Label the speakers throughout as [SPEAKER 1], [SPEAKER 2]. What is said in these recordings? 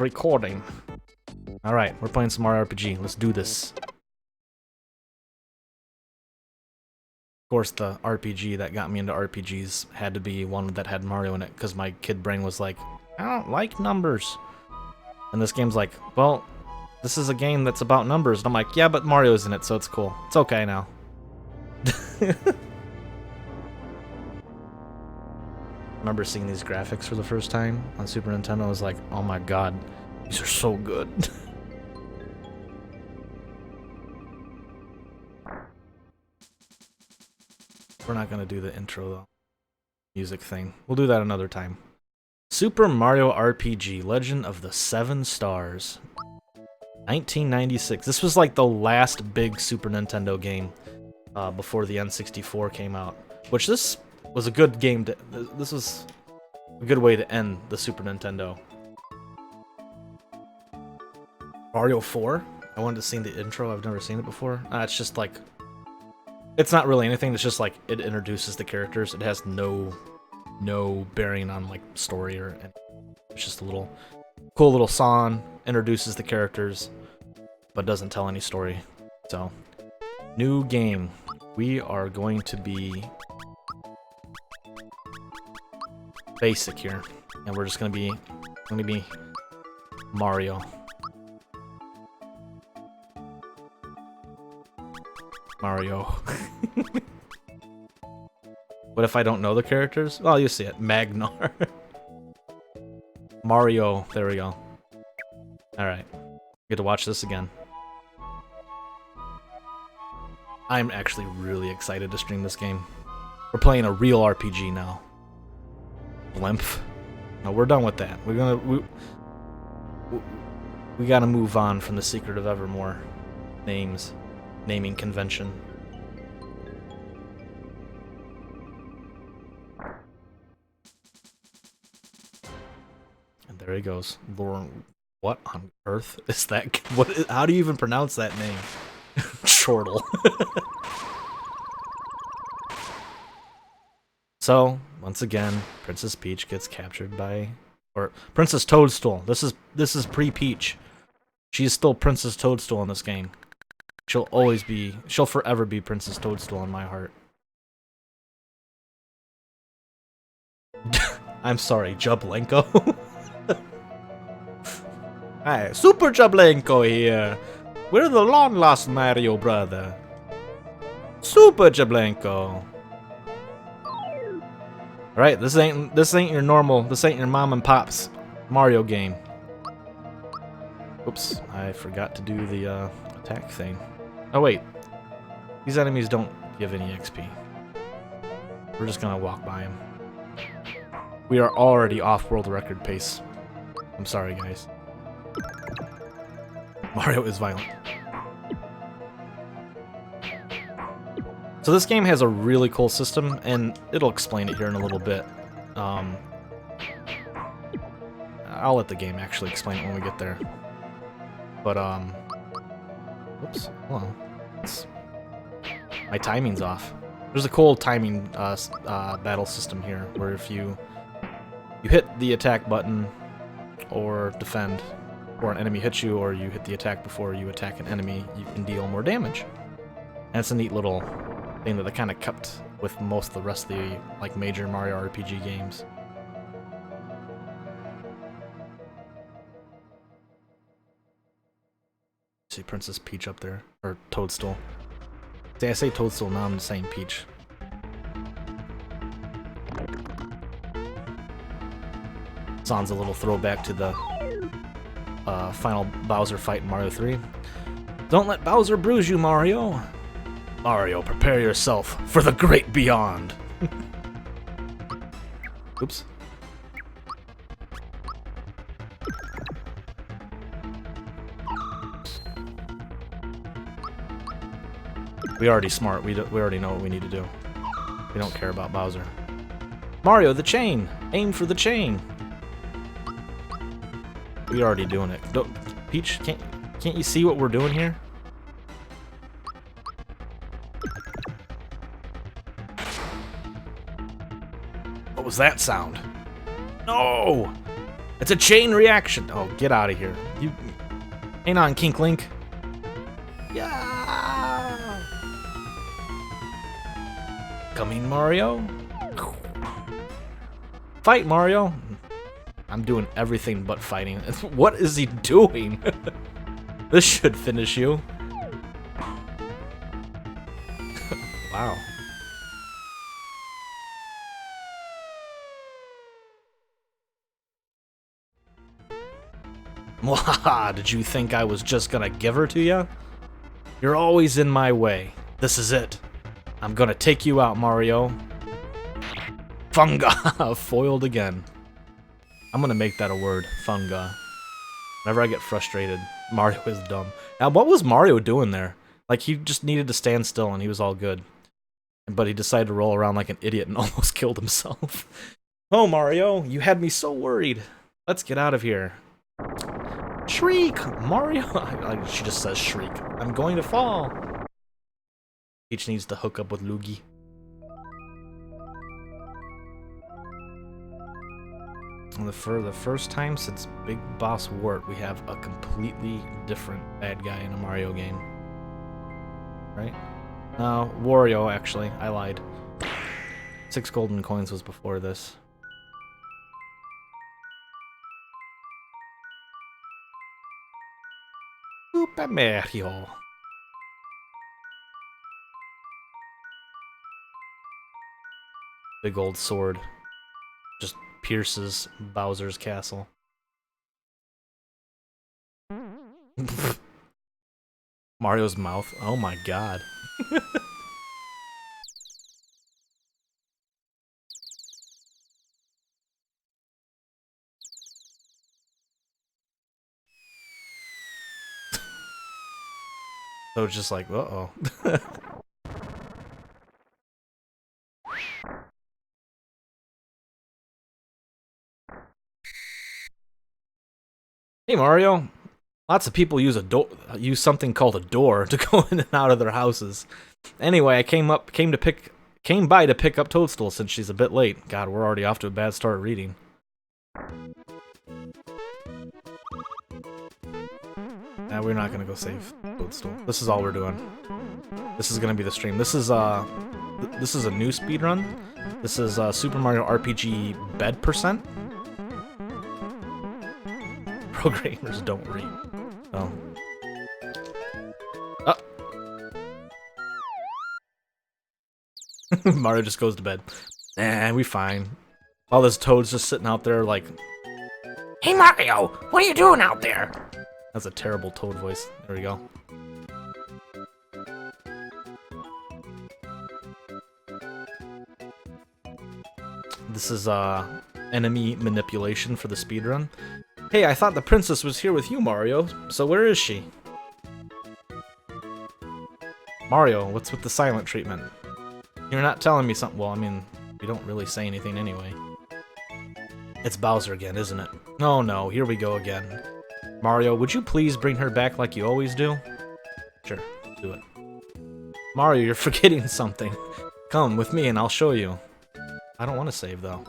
[SPEAKER 1] Recording. Alright, we're playing some Mario RPG. Let's do this. Of course, the RPG that got me into RPGs had to be one that had Mario in it, because my kid brain was like, I don't like numbers. And this game's like, well, this is a game that's about numbers. And I'm like, yeah, but Mario's in it, so it's cool. It's okay now. I remember seeing these graphics for the first time on Super Nintendo. I was like, oh my god, these are so good. We're not gonna do the intro though. Music thing. We'll do that another time. Super Mario RPG, Legend of the Seven Stars. 1996. This was like the last big Super Nintendo game before the N64 came out. Which this was a good game to... This was a good way to end the Super Nintendo. Mario 4? I wanted to see the intro. I've never seen it before. It's just like... It's not really anything. It's just like it introduces the characters. It has no bearing on like story or anything. It's just a little cool little song, introduces the characters, but doesn't tell any story. So, new game. We are going to be basic here, and we're just gonna be Mario. What if I don't know the characters? Well, you see it. Magnar. Mario. There we go. Alright. Get to watch this again. I'm actually really excited to stream this game. We're playing a real RPG now. Blimp. No, we're done with that. We gotta move on from the Secret of Evermore naming convention. And there he goes. Lauren, what on earth is that? How do you even pronounce that name? Chortle. So, once again, Princess Peach gets captured by... Or, Princess Toadstool. This is pre-Peach. She's still Princess Toadstool in this game. She'll forever be Princess Toadstool in my heart. I'm sorry, Jablenko? Hi, Super Jablenko here. We're the long-lost Mario brother. Super Jablenko. Alright, this ain't your normal, this ain't your mom and pop's Mario game. Oops, I forgot to do the attack thing. Oh wait, these enemies don't give any XP. We're just gonna walk by them. We are already off world record pace. I'm sorry, guys. Mario is violent. So this game has a really cool system, and it'll explain it here in a little bit. I'll let the game actually explain it when we get there. But, whoops, hold on. My timing's off. There's a cool timing battle system here, where if you hit the attack button, or defend, or an enemy hits you, or you hit the attack before you attack an enemy, you can deal more damage. And it's a neat little thing that they kind of kept with most of the rest of the like major Mario RPG games. See Princess Peach up there, or Toadstool. See, I say Toadstool, now I'm saying Peach. Sounds a little throwback to the final Bowser fight in Mario 3. Don't let Bowser bruise you, Mario! Mario, prepare yourself for the great beyond! Oops. We already smart. We already know what we need to do. We don't care about Bowser. Mario, the chain! Aim for the chain! We're already doing it. Peach, can't you see what we're doing here? What was that sound? No! It's a chain reaction. Oh, get out of here. You ain't on, Kink Link. Yeah. Coming, Mario. Fight, Mario. I'm doing everything but fighting. What is he doing? This should finish you. Wow. Mwahaha, did you think I was just gonna give her to you? You're always in my way. This is it. I'm gonna take you out, Mario. Funga! Foiled again. I'm gonna make that a word. Funga. Whenever I get frustrated, Mario is dumb. Now, what was Mario doing there? Like, he just needed to stand still and he was all good. But he decided to roll around like an idiot and almost killed himself. Oh, Mario, you had me so worried. Let's get out of here. Shriek! Mario! She just says shriek. I'm going to fall. Peach needs to hook up with Luigi. And for the first time since Big Boss Wart, we have a completely different bad guy in a Mario game. Right? No, Wario, actually. I lied. 6 golden coins was before this. Super Mario. Big old sword. Just pierces Bowser's castle. Mario's mouth. Oh my god. So it's just like, uh-oh. Hey Mario. Lots of people use something called a door to go in and out of their houses. Anyway, I came by to pick up Toadstool since she's a bit late. God, we're already off to a bad start reading. Nah, we're not gonna go save Toadstool. This is all we're doing. This is gonna be the stream. This is a new speedrun. This is Super Mario RPG bed percent. Programmers don't read. Oh. Mario just goes to bed. Nah, we fine. All this Toad's just sitting out there like, hey Mario, what are you doing out there? That's a terrible Toad voice. There we go. This is enemy manipulation for the speedrun. Hey, I thought the princess was here with you, Mario. So where is she? Mario, what's with the silent treatment? You're not telling me something. Well, I mean, you don't really say anything anyway. It's Bowser again, isn't it? Oh no, here we go again. Mario, would you please bring her back like you always do? Sure, do it. Mario, you're forgetting something. Come with me and I'll show you. I don't want to save though.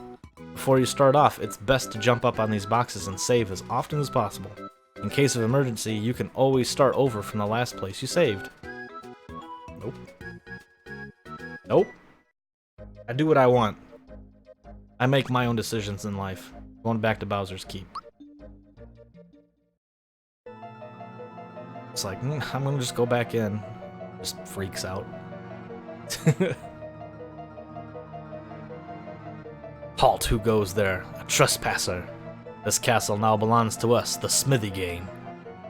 [SPEAKER 1] Before you start off, it's best to jump up on these boxes and save as often as possible. In case of emergency, you can always start over from the last place you saved. Nope. Nope. I do what I want. I make my own decisions in life. Going back to Bowser's Keep. It's like, I'm gonna just go back in. Just freaks out. Halt, who goes there? A trespasser. This castle now belongs to us, the Smithy Gang.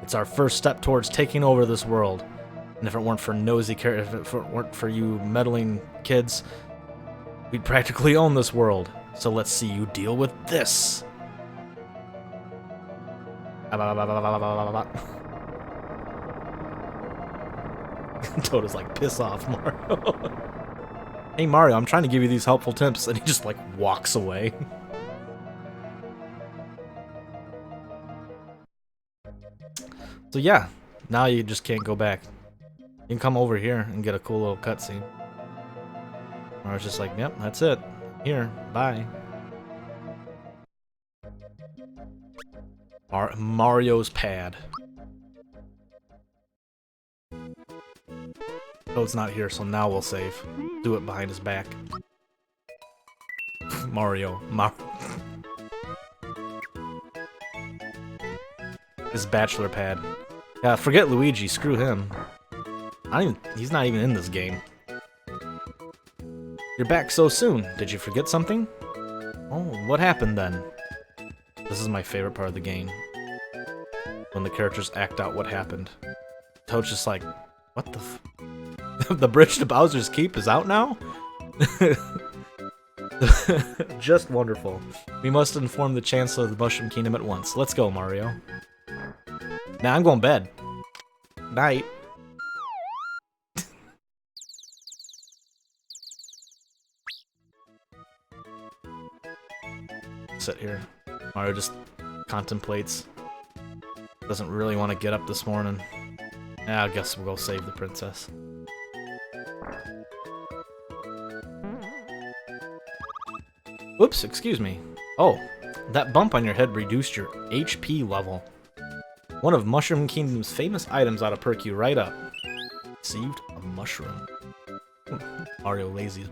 [SPEAKER 1] It's our first step towards taking over this world. And if it weren't for if it weren't for you meddling kids, we'd practically own this world. So let's see you deal with this. Toad is like, piss off, Mario. Hey Mario, I'm trying to give you these helpful tips, and he just like walks away. So yeah, now you just can't go back. You can come over here and get a cool little cutscene. Mario's just like, yep, that's it. Here, bye. Mario's pad. Toad's not here, so now we'll save. Do it behind his back. Mario. His bachelor pad. Yeah, forget Luigi. Screw him. He's not even in this game. You're back so soon. Did you forget something? Oh, what happened then? This is my favorite part of the game. When the characters act out what happened. Toad's just like, what the f... The bridge to Bowser's Keep is out now? Just wonderful. We must inform the Chancellor of the Mushroom Kingdom at once. Let's go, Mario. Nah, I'm going to bed. Night. Sit here. Mario just contemplates. Doesn't really want to get up this morning. I guess we'll go save the princess. Oops, excuse me. Oh, that bump on your head reduced your HP level. One of Mushroom Kingdom's famous items ought to perk you right up. Received a mushroom. Mario lazy.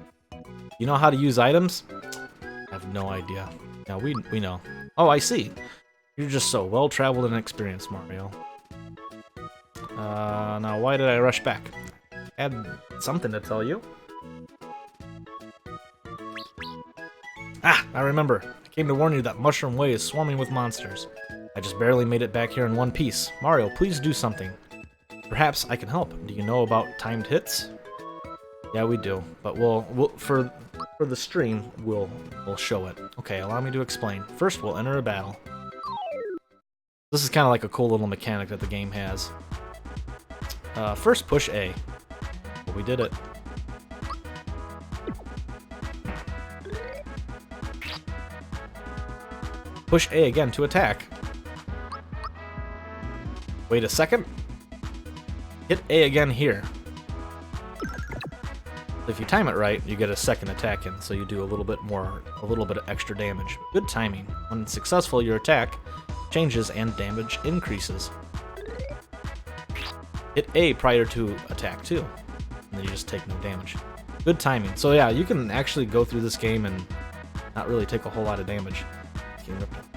[SPEAKER 1] You know how to use items? I have no idea. Now we know. Oh, I see. You're just so well-traveled and experienced, Mario. Now why did I rush back? I had something to tell you. Ah, I remember. I came to warn you that Mushroom Way is swarming with monsters. I just barely made it back here in one piece. Mario, please do something. Perhaps I can help. Do you know about timed hits? Yeah, we do. But we'll for the stream, we'll show it. Okay, allow me to explain. First, we'll enter a battle. This is kind of like a cool little mechanic that the game has. First, push A. Well, we did it. Push A again to attack. Wait a second. Hit A again here. If you time it right, you get a second attack in, so you do a little bit of extra damage. Good timing. When successful, your attack changes and damage increases. Hit A prior to attack 2, and then you just take no damage. Good timing. So yeah, you can actually go through this game and not really take a whole lot of damage.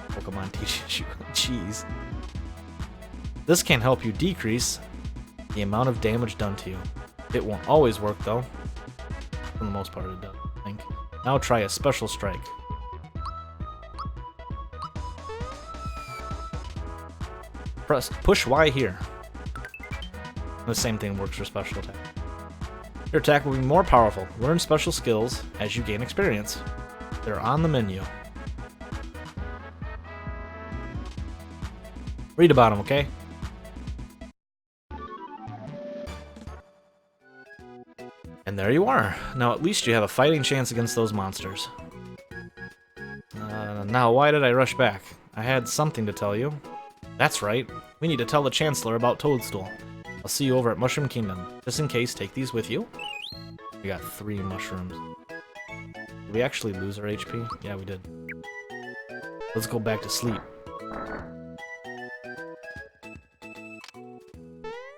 [SPEAKER 1] Pokemon teaches you. Jeez. This can help you decrease the amount of damage done to you. It won't always work though. For the most part it does, I think. Now try a special strike. Push Y here. The same thing works for special attack. Your attack will be more powerful. Learn special skills as you gain experience. They're on the menu. Read about them, okay? And there you are. Now at least you have a fighting chance against those monsters. Now why did I rush back? I had something to tell you. That's right. We need to tell the Chancellor about Toadstool. I'll see you over at Mushroom Kingdom. Just in case, take these with you. We got 3 mushrooms. Did we actually lose our HP? Yeah, we did. Let's go back to sleep.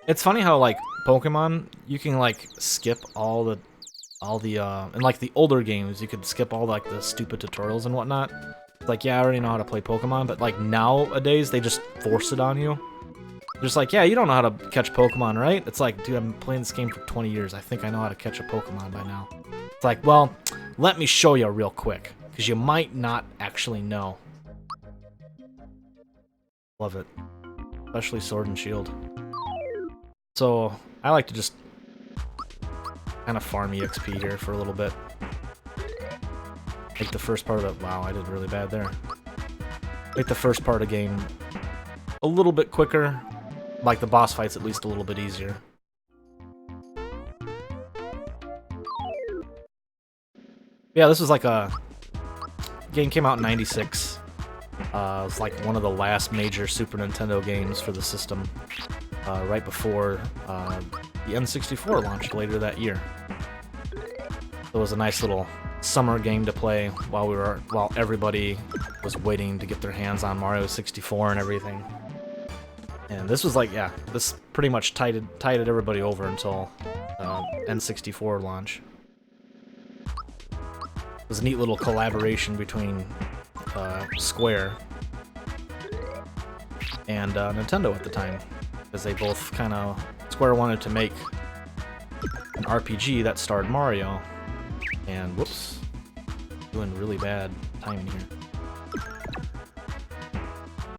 [SPEAKER 1] It's funny how, like, Pokemon, you can, like, skip all the, in, like, the older games, you could skip all, like, the stupid tutorials and whatnot. Like, yeah, I already know how to play Pokemon, but, like, nowadays, they just force it on you. They're just like, yeah, you don't know how to catch Pokemon, right? It's like, dude, I've been playing this game for 20 years. I think I know how to catch a Pokemon by now. It's like, well, let me show you real quick, because you might not actually know. Love it. Especially Sword and Shield. So, I like to just kind of farm EXP here for a little bit. Make the first part of the... Wow, I did really bad there. Make the first part of the game a little bit quicker. Like the boss fights at least a little bit easier. Yeah, this was like a... game came out in '96. It was like one of the last major Super Nintendo games for the system. Right before the N64 launched later that year. So it was a nice little summer game to play while everybody was waiting to get their hands on Mario 64 and everything. And this was like, yeah, this pretty much tided everybody over until N64 launch. It was a neat little collaboration between Square and Nintendo at the time, because they both kind of, Square wanted to make an RPG that starred Mario, and whoops, doing really bad timing here.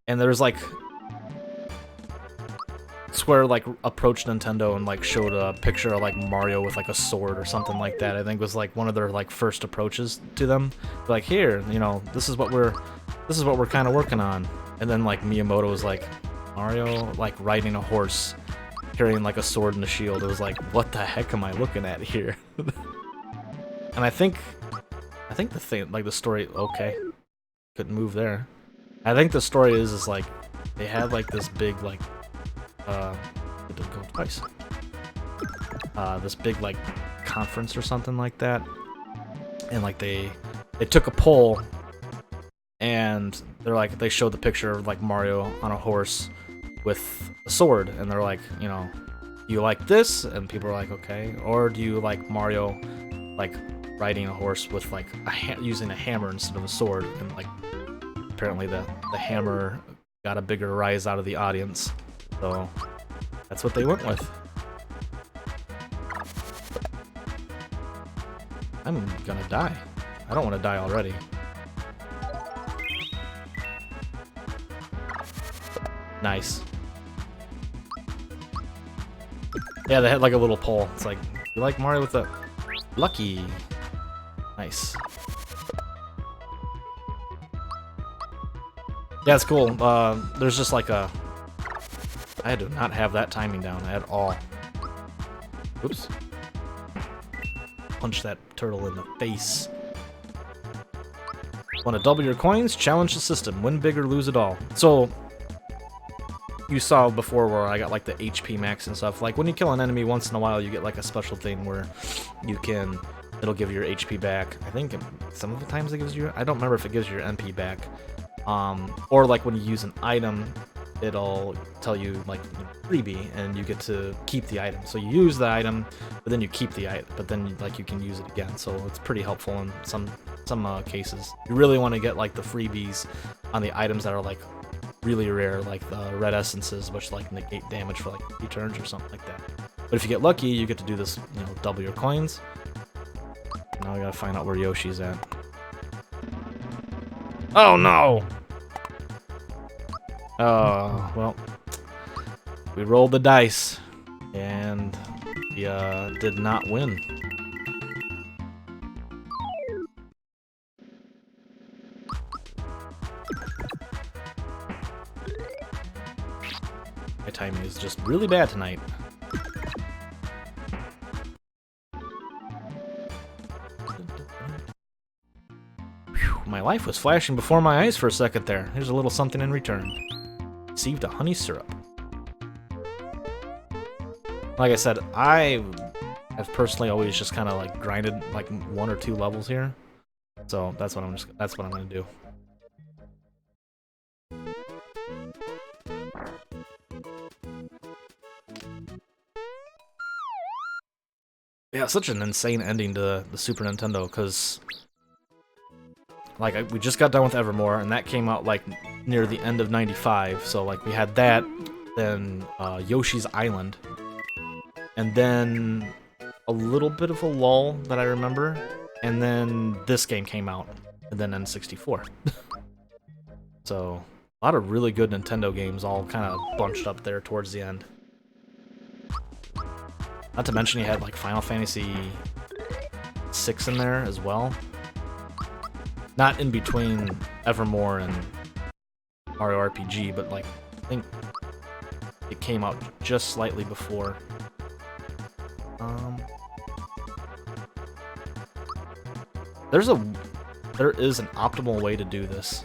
[SPEAKER 1] And there's like, Square like approached Nintendo and like showed a picture of like Mario with like a sword or something like that. I think was like one of their like first approaches to them. Like, here, you know, this is what we're kind of working on. And then like Miyamoto was like, Mario like riding a horse, carrying like a sword and a shield. It was like, what the heck am I looking at here? And I think the thing, like the story, okay, couldn't move there. I think the story is like they had like this big like it didn't go twice. This big like conference or something like that, and like they took a poll, and they're like, they showed the picture of like Mario on a horse with a sword, and they're like, you know, do you like this? And people are like, okay. Or do you like Mario like riding a horse with like using a hammer instead of a sword? And like apparently the hammer got a bigger rise out of the audience. So that's what they went with. I'm gonna die. I don't want to die already. Nice. Yeah, they had like a little poll. It's like, you like Mario with a lucky. Nice. Yeah, it's cool. There's just like a... I do not have that timing down at all. Oops. Punch that turtle in the face. Want to double your coins? Challenge the system. Win big or lose it all. So, you saw before where I got like the HP max and stuff. Like when you kill an enemy once in a while, you get like a special thing where you can... It'll give you your HP back. I think some of the times it gives you... I don't remember if it gives you your MP back. Or like when you use an item, it'll tell you like freebie, and you get to keep the item. So you use the item, but then you keep the item, but then like you can use it again. So it's pretty helpful in some cases. You really want to get like the freebies on the items that are like really rare, like the red essences, which like negate damage for like 3 turns or something like that. But if you get lucky, you get to do this, you know, double your coins. Now I gotta find out where Yoshi's at. Oh no! Oh, well, we rolled the dice, and we did not win. My timing is just really bad tonight. Whew, my life was flashing before my eyes for a second there. Here's a little something in return. Received a honey syrup. Like I said, I have personally always just kind of like grinded like 1 or 2 levels here, so that's what I'm gonna do. Yeah, such an insane ending to the Super Nintendo, because like we just got done with Evermore, and that came out like near the end of '95. So like we had that, then Yoshi's Island, and then a little bit of a lull that I remember, and then this game came out, and then N64. So a lot of really good Nintendo games all kind of bunched up there towards the end. Not to mention you had like Final Fantasy VI in there as well. Not in between Evermore and Mario RPG, but like I think it came out just slightly before. There is an optimal way to do this,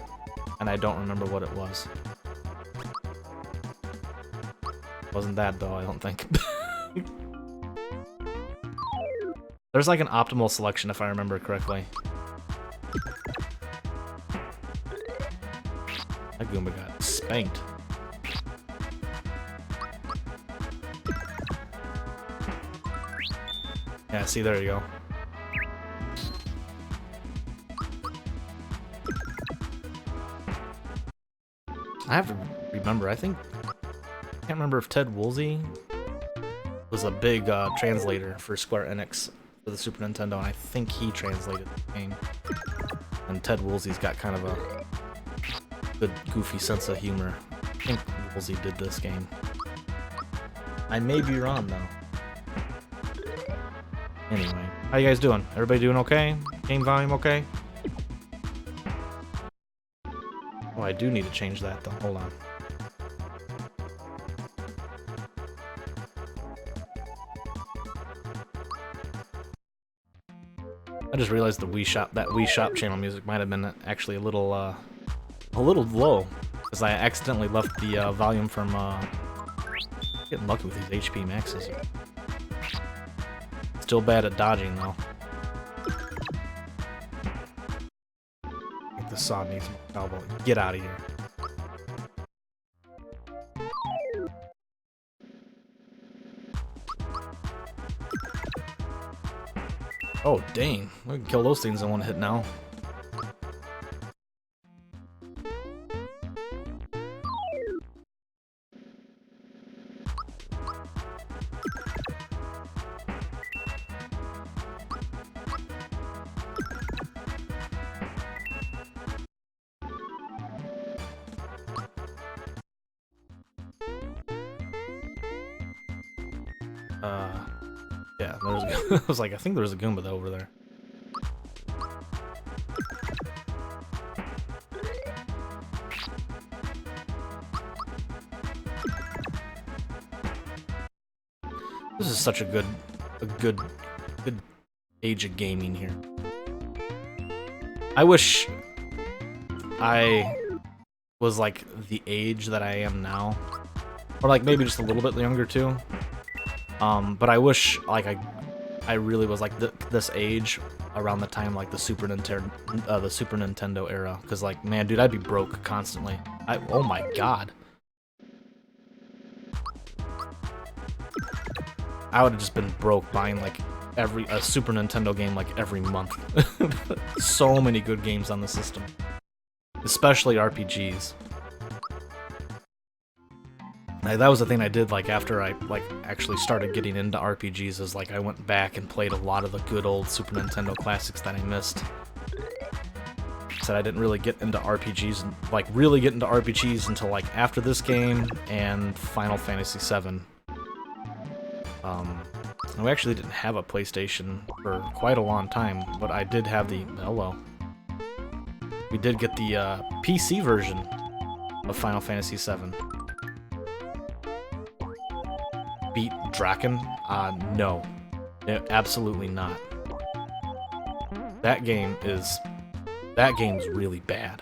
[SPEAKER 1] and I don't remember what it was. Wasn't that though, I don't think. There's like an optimal selection if I remember correctly. That Goomba got spanked. Yeah, see, there you go. I have to remember, I can't remember if Ted Woolsey was a big translator for Square Enix for the Super Nintendo, and I think he translated the game. And Ted Woolsey's got kind of a good, goofy sense of humor. I think Woolsey did this game. I may be wrong, though. Anyway, how you guys doing? Everybody doing okay? Game volume okay? Oh, I do need to change that, though. Hold on. I just realized that Wii Shop channel music might have been actually a little low, because I accidentally left the volume from, getting lucky with these HP maxes. Still bad at dodging, though. I think the saw needs more elbow. Get out of here. Oh, dang. We can kill those things in one hit now. Yeah, there's I was like, I think there's a Goomba over there. This is such a good age of gaming here. I wish I was like the age that I am now, or like maybe just a little bit younger too. But I wish like I really was like this age around the time like the Super Nintendo era, because like, man, dude, I'd be broke constantly. Oh my god. I would have just been broke buying like a Super Nintendo game like every month. So many good games on the system, especially RPGs. That was the thing I did like after I like actually started getting into RPGs, is like I went back and played a lot of the good old Super Nintendo classics that I missed. Said I didn't really get into RPGs, like really get into RPGs until like after this game and Final Fantasy VII. We actually didn't have a PlayStation for quite a long time, but I did have the, hello. We did get the PC version of Final Fantasy VII. Beat Draken? No. Absolutely not. That game's really bad.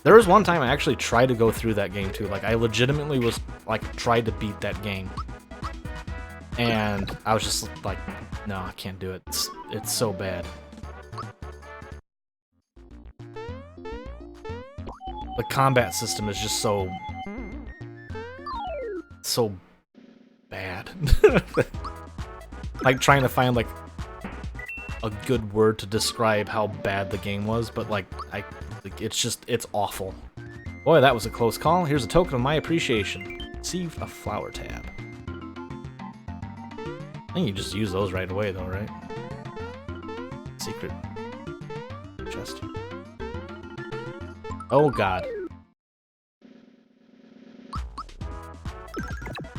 [SPEAKER 1] There was one time I actually tried to go through that game too. Like I legitimately was like tried to beat that game. And I was just like, no, I can't do it. It's so bad. The combat system is just so bad. Like trying to find like a good word to describe how bad the game was, but like it's awful. Boy, that was a close call. Here's a token of my appreciation. Received a flower tab. I think you just use those right away though, right? Secret chest. Oh god.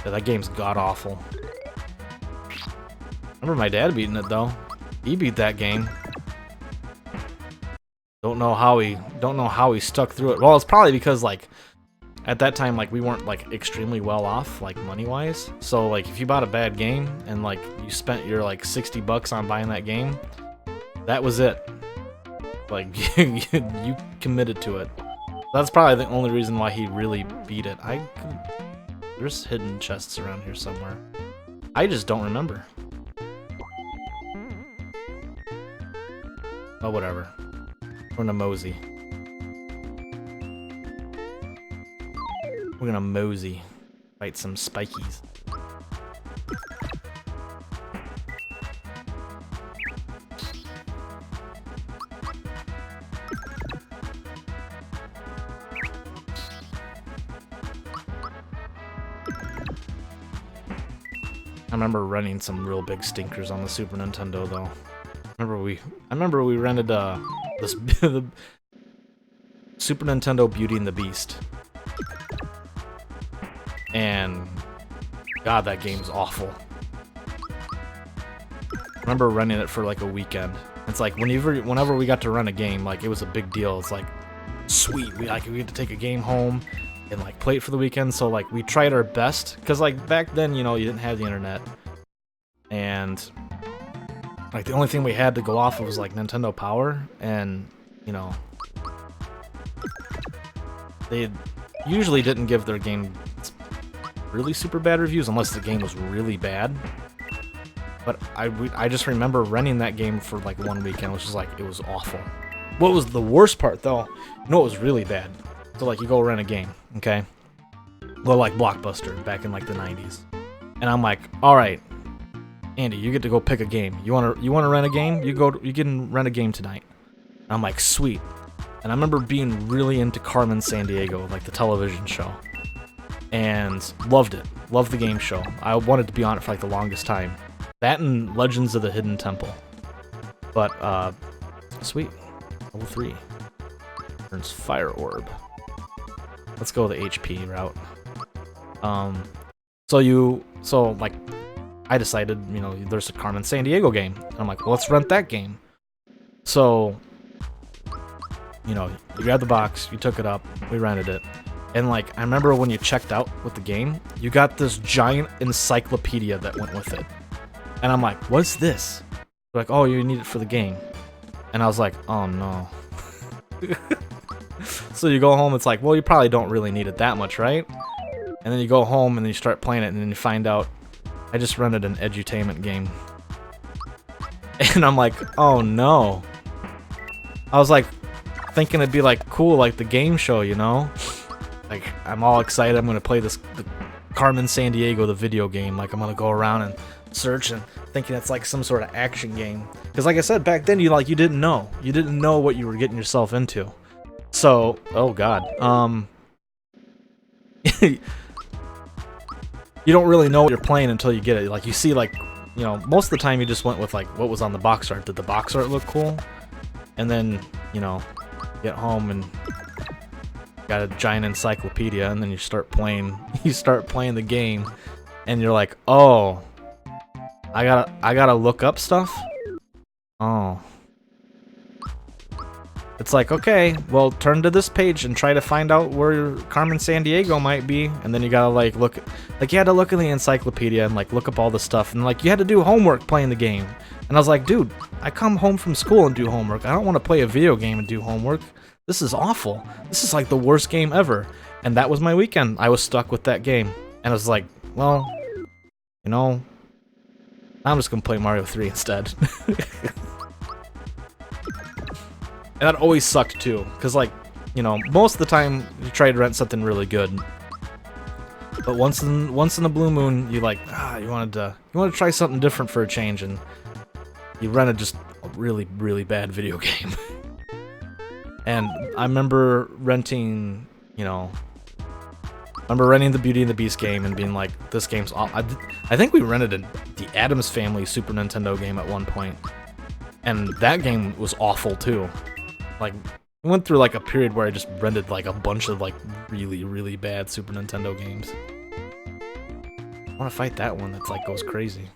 [SPEAKER 1] Yeah, that game's god-awful. Remember my dad beating it though. He beat that game. Don't know how he stuck through it. Well, it's probably because like at that time like we weren't like extremely well off like money-wise. So like if you bought a bad game and like you spent your like $60 on buying that game, that was it. Like you committed to it. That's probably the only reason why he really beat it. There's hidden chests around here somewhere. I just don't remember. Oh, whatever. We're gonna mosey. We're gonna mosey. Fight some spikies. I remember running some real big stinkers on the Super Nintendo, though. I remember we rented this the Super Nintendo Beauty and the Beast, and God, that game's awful. I remember renting it for like a weekend. It's like whenever we got to run a game, like it was a big deal. It's like, sweet, we had to take a game home and like play it for the weekend. So like we tried our best, because like back then, you know, you didn't have the internet, and like the only thing we had to go off of was like Nintendo Power, and you know, they usually didn't give their game really super bad reviews unless the game was really bad. But I just remember renting that game for like one weekend, which was like, it was awful. What was the worst part though? You know, it was really bad. So like, you go rent a game, okay? Well, like Blockbuster back in like the 90s, and I'm like, all right, Andy, you get to go pick a game. You wanna rent a game? You can rent a game tonight. And I'm like, sweet. And I remember being really into Carmen Sandiego, like the television show, and loved it. Loved the game show. I wanted to be on it for like the longest time. That and Legends of the Hidden Temple. But sweet. Level 3. Earns Fire Orb. Let's go the HP route. So like, I decided, you know, there's a Carmen Sandiego game. And I'm like, well, let's rent that game. So, you know, you grabbed the box, you took it up, we rented it. And like, I remember when you checked out with the game, you got this giant encyclopedia that went with it. And I'm like, what's this? They're like, oh, you need it for the game. And I was like, oh no. So you go home, it's like, well, you probably don't really need it that much, right? And then you go home and then you start playing it, and then you find out I just rented an edutainment game. And I'm like, oh no. I was like thinking it'd be like cool, like the game show, you know? Like, I'm all excited, I'm gonna play the Carmen Sandiego, the video game. Like, I'm gonna go around and search, and thinking it's like some sort of action game. Because like I said, back then you didn't know. You didn't know what you were getting yourself into. So, oh god. You don't really know what you're playing until you get it. Like, you see, like, you know, most of the time you just went with like what was on the box art. Did the box art look cool? And then, you know, get home and got a giant encyclopedia, and then you start playing the game, and you're like, oh, I gotta look up stuff? Oh. It's like, okay, well, turn to this page and try to find out where Carmen Sandiego might be, and then you gotta like look, like you had to look in the encyclopedia and like look up all the stuff, and like you had to do homework playing the game. And I was like, dude, I come home from school and do homework. I don't want to play a video game and do homework. This is awful. This is like the worst game ever. And that was my weekend. I was stuck with that game. And I was like, well, you know, I'm just gonna play Mario 3 instead. And that always sucked too, because like, you know, most of the time you try to rent something really good, but once in a blue moon, you like, you want to try something different for a change, and you rented just a really, really bad video game. And I remember renting, you know, the Beauty and the Beast game and being like, this game's awful. I think we rented the Addams Family Super Nintendo game at one point, and that game was awful too. Like, I went through like a period where I just rented like a bunch of like really, really bad Super Nintendo games. I want to fight that one that's like goes crazy.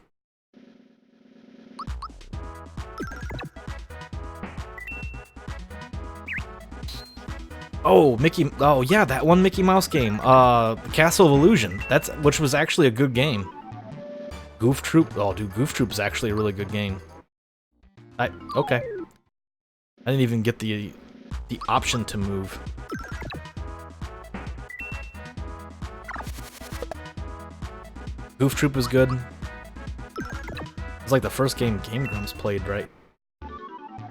[SPEAKER 1] Oh, oh yeah, that one Mickey Mouse game, the Castle of Illusion. Which was actually a good game. Goof Troop. Oh, dude, Goof Troop is actually a really good game. Okay. I didn't even get the option to move. Goof Troop was good. was like the first game Game Grumps played, right?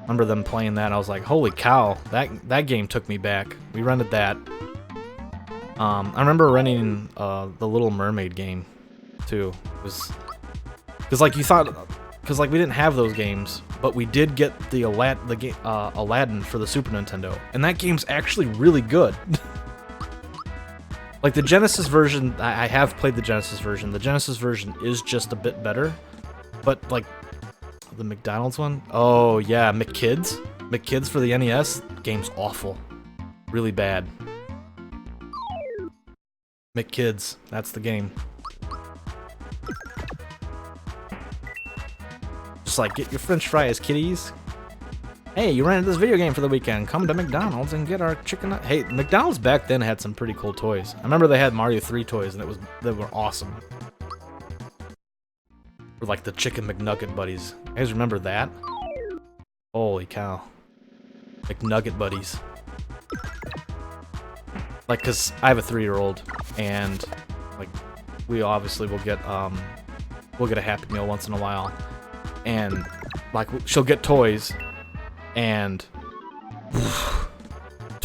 [SPEAKER 1] Remember them playing that, I was like, holy cow, that game took me back. We rented that. I remember renting the Little Mermaid game, too. It was... Because, like, you thought... Because, like, we didn't have those games, but we did get the Aladdin for the Super Nintendo. And that game's actually really good. Like, the Genesis version, I have played the Genesis version. The Genesis version is just a bit better. But, like, the McDonald's one? Oh, yeah, McKids? McKids for the NES? Game's awful. Really bad. McKids, that's the game. Just like, get your french fries, kiddies. Hey, you rented this video game for the weekend. Come to McDonald's and get our chicken... Hey, McDonald's back then had some pretty cool toys. I remember they had Mario 3 toys, and they were awesome. Or like the Chicken McNugget buddies. You guys remember that? Holy cow. McNugget buddies. Like, cause I have a 3-year-old, and like, we obviously will get a Happy Meal once in a while. And, like, she'll get toys, and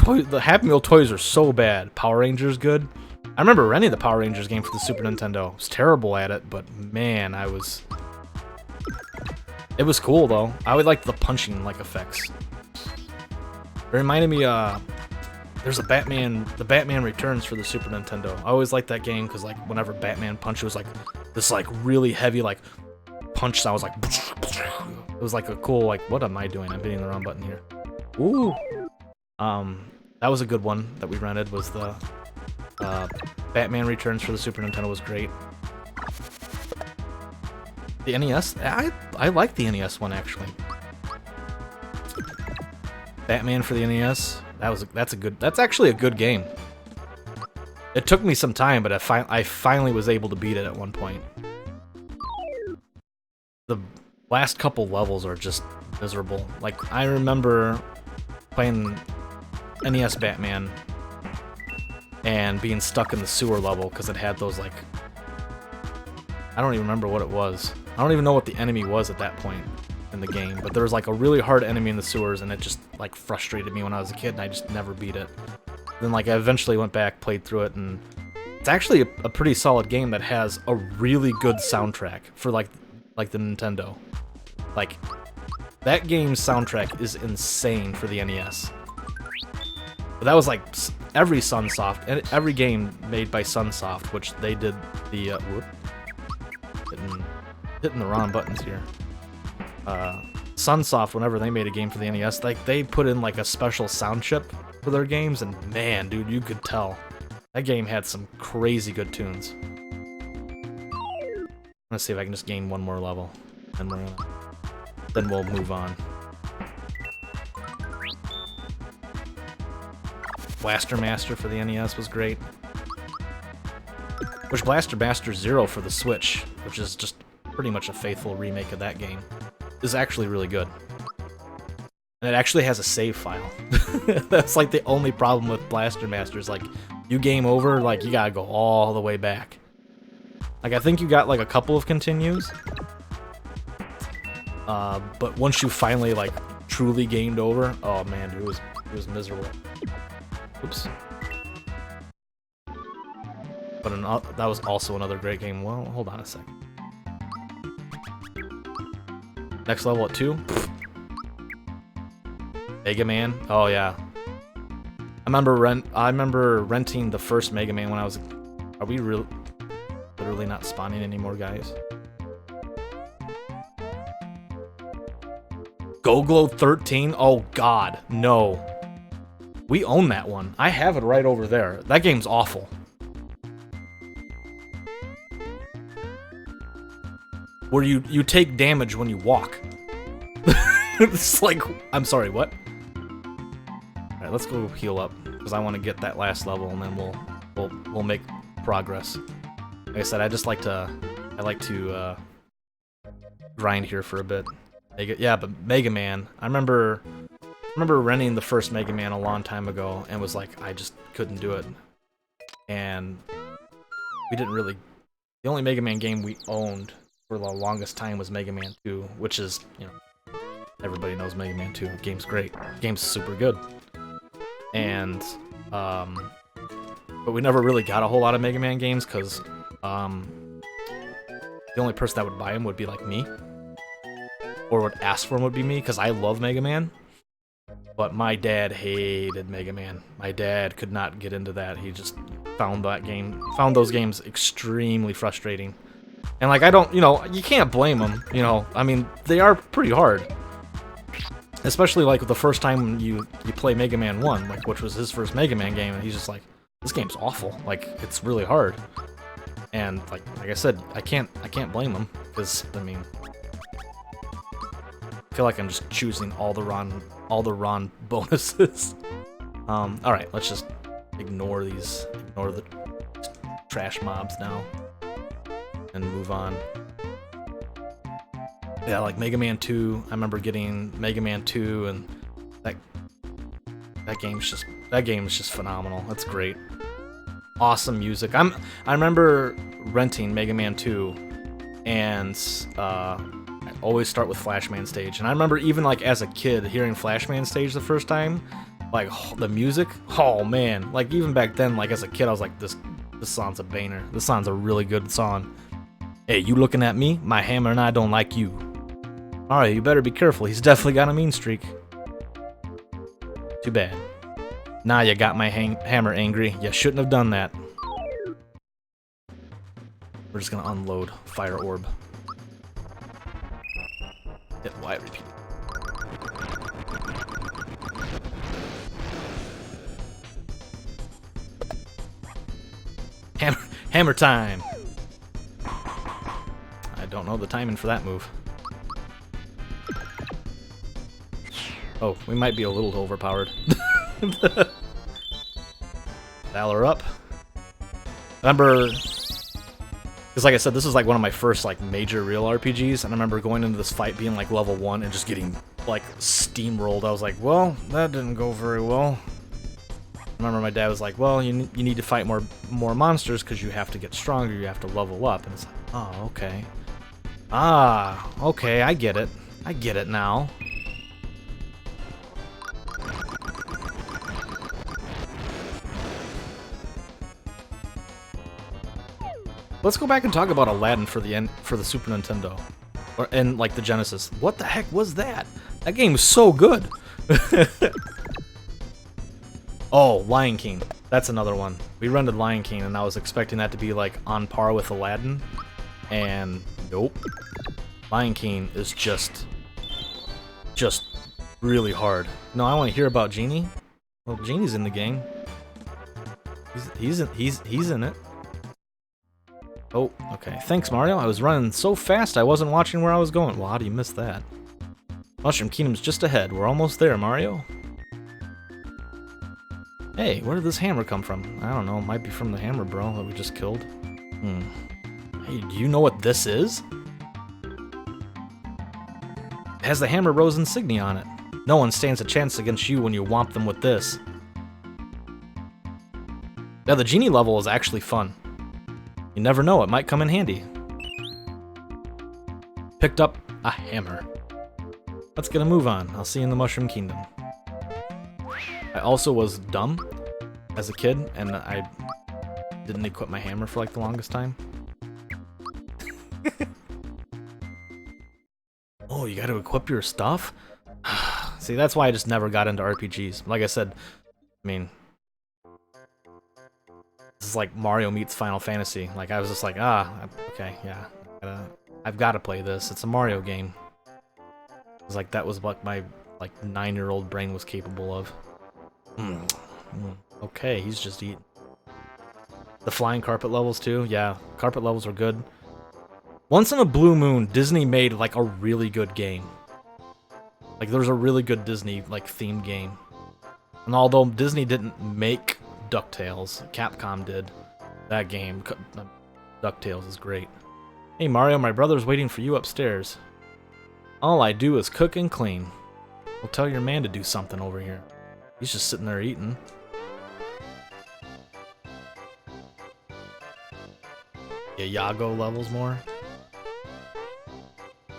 [SPEAKER 1] the Happy Meal toys are so bad. Power Rangers good. I remember renting the Power Rangers game for the Super Nintendo. I was terrible at it, but man, it was cool, though. I would like the punching, like, effects. It reminded me, there's the Batman Returns for the Super Nintendo. I always liked that game, because, like, whenever Batman punched, it was, like, this, like, really heavy, like, punch sound was like... It was like a cool, like, what am I doing? I'm hitting the wrong button here. Ooh! That was a good one that we rented, was the Batman Returns for the Super Nintendo was great. The NES? I like the NES one, actually. Batman for the NES? That's actually a good game. It took me some time, but I finally was able to beat it at one point. The last couple levels are just miserable. Like, I remember playing NES Batman and being stuck in the sewer level because it had those, like... I don't even remember what it was. I don't even know what the enemy was at that point in the game, but there was, like, a really hard enemy in the sewers, and it just, like, frustrated me when I was a kid, and I just never beat it. Then, like, I eventually went back, played through it, and it's actually a pretty solid game that has a really good soundtrack for, like the Nintendo. Like, that game's soundtrack is insane for the NES. But that was like every Sunsoft, and every game made by Sunsoft, which they did the hitting the wrong buttons here. Sunsoft, whenever they made a game for the NES, like they put in like a special sound chip for their games, and man, dude, you could tell that game had some crazy good tunes. Let's see if I can just gain one more level, and then we'll move on. Blaster Master for the NES was great. Which Blaster Master 0 for the Switch, which is just pretty much a faithful remake of that game, is actually really good. And it actually has a save file. That's like the only problem with Blaster Master is like, you game over, like you gotta go all the way back. Like, I think you got, like, a couple of continues. But once you finally, like, truly gamed over, oh, man, dude, it was miserable. Oops. But that was also another great game. Well, hold on a second. Next level at 2? Mega Man? Oh, yeah. I remember renting the first Mega Man when I was... Are we literally not spawning anymore, guys? Go Glow 13? Oh god, no. We own that one. I have it right over there. That game's awful. Where you take damage when you walk. It's like, I'm sorry, what? Alright, let's go heal up, because I want to get that last level, and then we'll make progress. Like I said, I like to grind here for a bit. But Mega Man, I remember renting the first Mega Man a long time ago, and was like, I just couldn't do it. And we didn't really... The only Mega Man game we owned for the longest time was Mega Man 2, which is, you know, everybody knows Mega Man 2. The game's great. The game's super good. And, but we never really got a whole lot of Mega Man games, because, the only person that would buy them would be, like, me. Or would ask for them would be me, because I love Mega Man. But my dad hated Mega Man. My dad could not get into that. He just found those games extremely frustrating. And, like, I don't, you know, you can't blame them, you know. I mean, they are pretty hard. Especially, like, the first time you play Mega Man 1, like, which was his first Mega Man game, and he's just like, this game's awful. Like, it's really hard. And, like I said, I can't blame him, because, I mean, I feel like I'm just choosing all the Ron bonuses. Alright, let's just ignore the trash mobs now, and move on. Yeah, like Mega Man 2, I remember getting Mega Man 2, and that game is just phenomenal. That's great. Awesome music. I remember renting Mega Man 2, and I always start with Flashman Stage. And I remember even like as a kid hearing Flashman Stage the first time, like the music, oh man. Like even back then, like as a kid, I was like, this song's a banger. This song's a really good song. Hey, you looking at me? My hammer and I don't like you. Alright, you better be careful. He's definitely got a mean streak. Too bad. Now you got my hammer angry. You shouldn't have done that. We're just gonna unload Fire Orb. Hit Y repeat. Hammer time! I don't know the timing for that move. Oh, we might be a little overpowered. Valor up. Remember, because like I said, this is like one of my first like major real RPGs, and I remember going into this fight being like level 1 and just getting like steamrolled. I was like, well, that didn't go very well. I remember my dad was like, well, you need to fight more monsters because you have to get stronger, you have to level up. And it's like, oh, okay. Ah, okay, I get it. I get it now. Let's go back and talk about Aladdin for the Super Nintendo, and like the Genesis. What the heck was that? That game was so good. Oh, Lion King. That's another one. We rented Lion King, and I was expecting that to be like on par with Aladdin, and nope. Lion King is just really hard. No, I want to hear about Genie. Well, Genie's in the game. He's in it. Oh, okay. Thanks, Mario. I was running so fast I wasn't watching where I was going. Well, how do you miss that? Mushroom Kingdom's just ahead. We're almost there, Mario. Hey, where did this hammer come from? I don't know. It might be from the hammer bro that we just killed. Hey, do you know what this is? It has the Hammer Rose insignia on it. No one stands a chance against you when you whomp them with this. Yeah, the Genie level is actually fun. You never know, it might come in handy. Picked up a hammer. Let's get a move on. I'll see you in the Mushroom Kingdom. I also was dumb as a kid, and I didn't equip my hammer for like the longest time. Oh, you gotta equip your stuff? See, that's why I just never got into RPGs. Like I said, I mean, this is like Mario meets Final Fantasy. Like, I was just like, okay, yeah, I've gotta play this. It's a Mario game. It was like, that was what my, like, 9-year-old brain was capable of. Okay, he's just eating. The flying carpet levels, too? Yeah, carpet levels are good. Once in a blue moon, Disney made, like, a really good game. Like, there's a really good Disney, like, themed game. And although Disney didn't make DuckTales, Capcom did. That game, DuckTales, is great. Hey Mario, my brother's waiting for you upstairs. All I do is cook and clean. Well, tell your man to do something over here. He's just sitting there eating. Yeah, Yago levels more.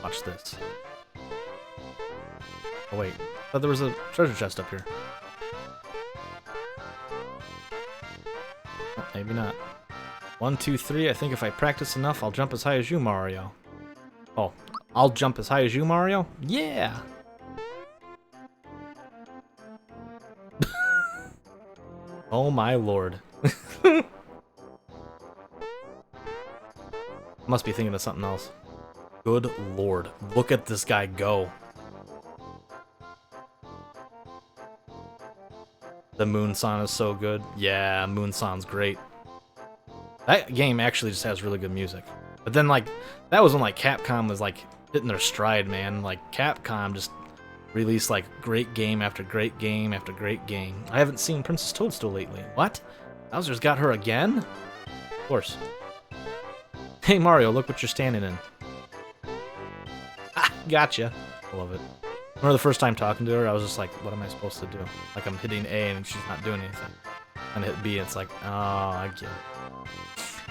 [SPEAKER 1] Watch this. Oh wait, I thought there was a treasure chest up here. Oh, maybe not. 1, 2, 3. I think if I practice enough, I'll jump as high as you, Mario. Oh, I'll jump as high as you, Mario? Yeah! Oh my lord. Must be thinking of something else. Good lord. Look at this guy go. The Moonson is so good. Yeah, Moonson's great. That game actually just has really good music. But then, like, that was when, like, Capcom was, like, hitting their stride, man. Like, Capcom just released, like, great game after great game after great game. I haven't seen Princess Toadstool lately. What? Bowser's got her again? Of course. Hey, Mario, look what you're standing in. Ah, gotcha. I love it. I remember the first time talking to her, I was just like, what am I supposed to do? Like, I'm hitting A and she's not doing anything. And hit B, and it's like, oh, I get it.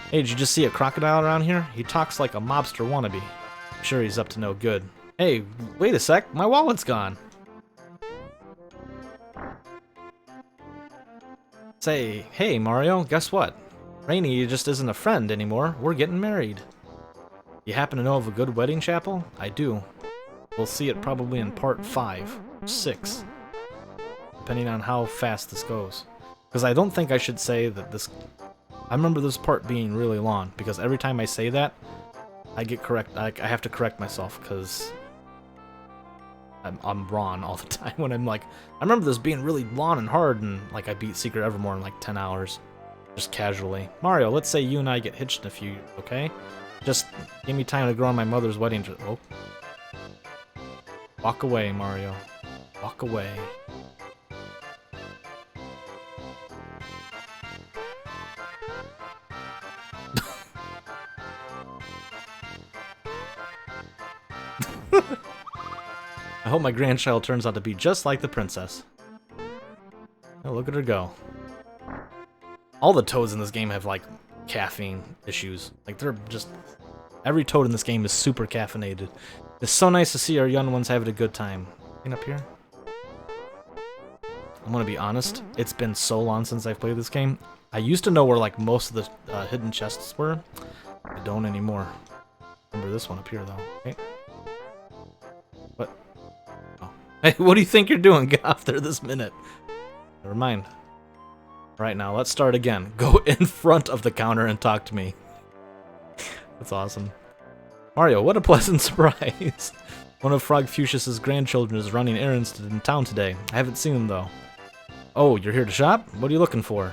[SPEAKER 1] Hey, did you just see a crocodile around here? He talks like a mobster wannabe. I'm sure he's up to no good. Hey, wait a sec, my wallet's gone. Say, hey, Mario, guess what? Rainy just isn't a friend anymore. We're getting married. You happen to know of a good wedding chapel? I do. We'll see it probably in part 5 or 6, depending on how fast this goes. Because I don't think I should say that this... I remember this part being really long, because every time I say that, I get I have to correct myself, because I'm wrong all the time when I'm like, I remember this being really long and hard, and like I beat Secret Evermore in like 10 hours, just casually. Mario, let's say you and I get hitched in a few years, okay? Just give me time to grow on my mother's wedding dress. Oh. Walk away, Mario. Walk away. I hope my grandchild turns out to be just like the princess. Oh, look at her go. All the toads in this game have, like, caffeine issues. Like, they're just... Every toad in this game is super caffeinated. It's so nice to see our young ones having a good time. Getting up here? I'm gonna be honest, it's been so long since I've played this game. I used to know where, like, most of the hidden chests were. I don't anymore. Remember this one up here, though. Okay. What? Oh. Hey, what do you think you're doing? Get off there this minute. Never mind. Right now, let's start again. Go in front of the counter and talk to me. That's awesome. Mario, what a pleasant surprise. One of Frog Fuchsia's grandchildren is running errands in town today. I haven't seen him, though. Oh, you're here to shop? What are you looking for?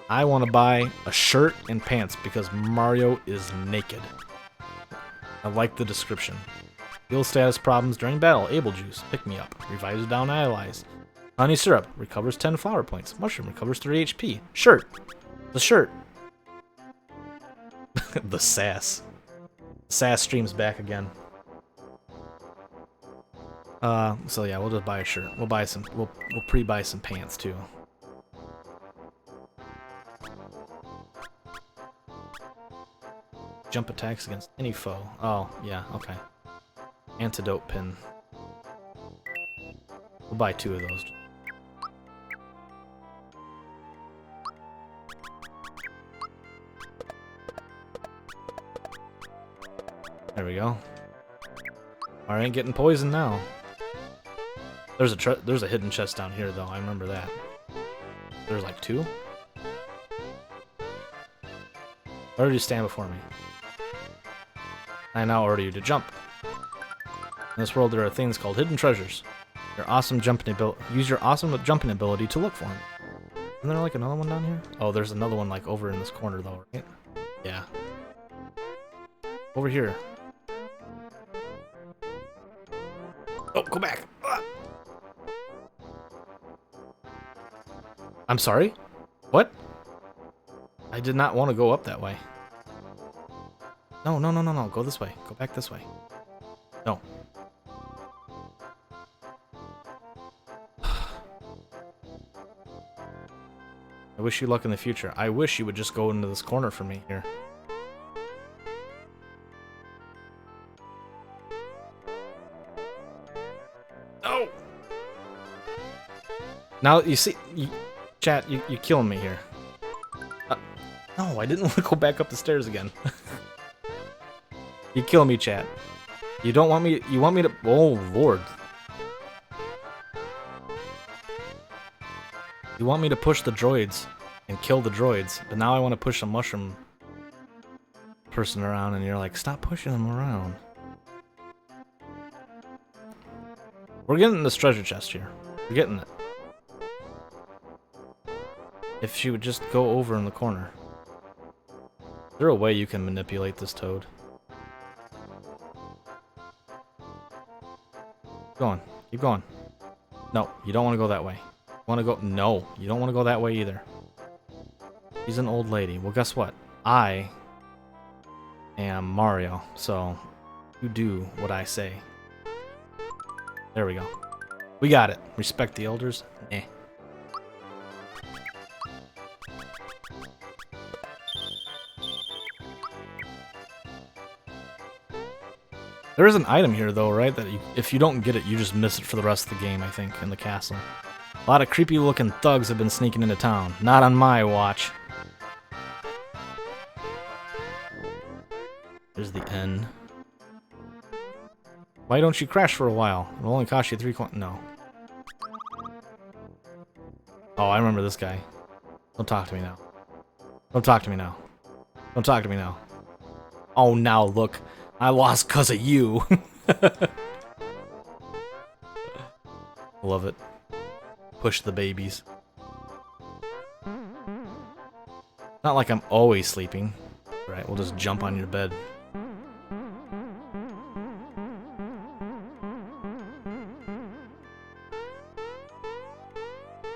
[SPEAKER 1] I want to buy a shirt and pants because Mario is naked. I like the description. Heal status problems during battle. Able juice. Pick me up. Revives down allies. Honey syrup. Recovers 10 flower points. Mushroom recovers 3 HP. Shirt. The shirt. The sass. Sass streams back again. So yeah, we'll just buy a shirt. We'll buy some. We'll pre-buy some pants too. Jump attacks against any foe. Oh yeah, okay. Antidote pin. We'll buy 2 of those. There we go. I ain't getting poisoned now. There's a hidden chest down here, though. I remember that. There's like 2? Where did you stand before me? I now order you to jump. In this world, there are things called hidden treasures. Use your awesome jumping ability to look for them. Isn't there like another one down here? Oh, there's another one like over in this corner, though, right? Yeah. Over here. Oh, go back! Ah. I'm sorry? What? I did not want to go up that way. No, no, no, no, no. Go this way. Go back this way. No. I wish you luck in the future. I wish you would just go into this corner for me here. Now, you see... chat, you're killing me here. No, I didn't want to go back up the stairs again. You kill me, chat. You don't want me... You want me to... Oh, Lord. You want me to push the droids and kill the droids, but now I want to push a mushroom person around, and you're like, stop pushing them around. We're getting this treasure chest here. We're getting it. If she would just go over in the corner. Is there a way you can manipulate this toad? Keep going. Keep going. No, you don't want to go that way. You want to go... No, you don't want to go that way either. She's an old lady. Well, guess what? I am Mario, so you do what I say. There we go. We got it. Respect the elders? Eh. There is an item here, though, right? That if you don't get it, you just miss it for the rest of the game, I think, in the castle. A lot of creepy-looking thugs have been sneaking into town. Not on my watch. There's the N. Why don't you crash for a while? It'll only cost you 3 coins. No. Oh, I remember this guy. Don't talk to me now. Don't talk to me now. Don't talk to me now. Oh, now look. I lost because of you. Love it. Push the babies. Not like I'm always sleeping. Right, we'll just jump on your bed.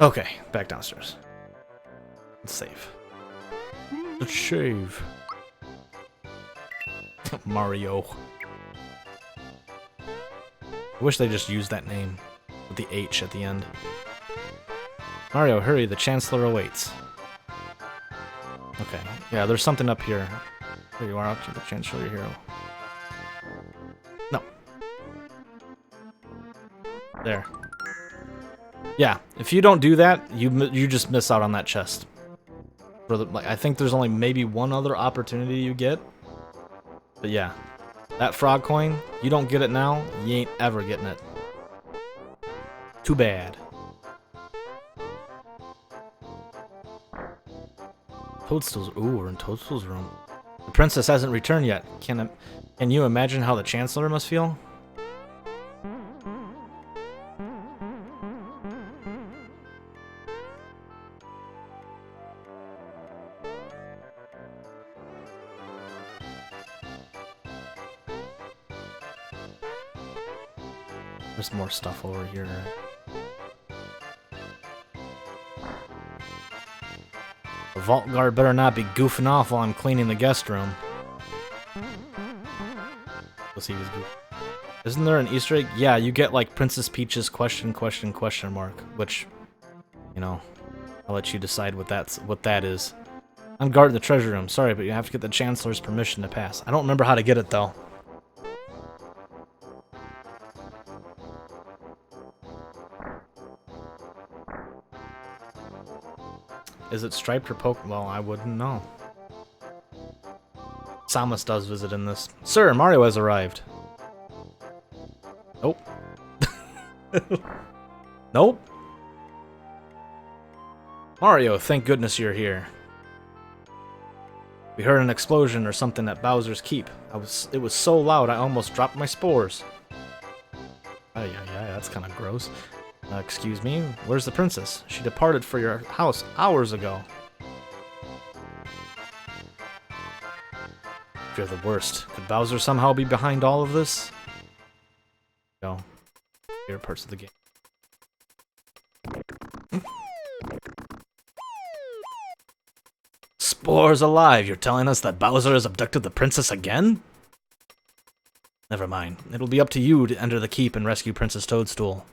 [SPEAKER 1] Okay, back downstairs. Let's save. Let's shave. Mario. I wish they just used that name with the H at the end. Mario, hurry, the Chancellor awaits. Okay, yeah, there's something up here. There you are, out to the Chancellor hero. No. There. Yeah, if you don't do that, you just miss out on that chest. For the, like, I think there's only maybe one other opportunity you get. But yeah, that frog coin, you don't get it now, you ain't ever getting it. Too bad. Toadstool's... Ooh, we're in Toadstool's room. The princess hasn't returned yet. Can you imagine how the Chancellor must feel? There's more stuff over here. The vault guard better not be goofing off while I'm cleaning the guest room. Let's see if he's goofing. Isn't there an Easter egg? Yeah, you get like Princess Peach's question mark, which, you know, I'll let you decide what that is. I'm guarding the treasure room. Sorry, but you have to get the Chancellor's permission to pass. I don't remember how to get it though. Is it striped or poke? Well, I wouldn't know. Samus does visit in this. Sir, Mario has arrived. Nope. Nope. Mario, thank goodness you're here. We heard an explosion or something at Bowser's Keep. It was so loud I almost dropped my spores. Oh yeah, that's kind of gross. Excuse me, where's the princess? She departed for your house hours ago. You're the worst. Could Bowser somehow be behind all of this? No. Favorite parts of the game. Spores alive! You're telling us that Bowser has abducted the princess again? Never mind. It'll be up to you to enter the keep and rescue Princess Toadstool.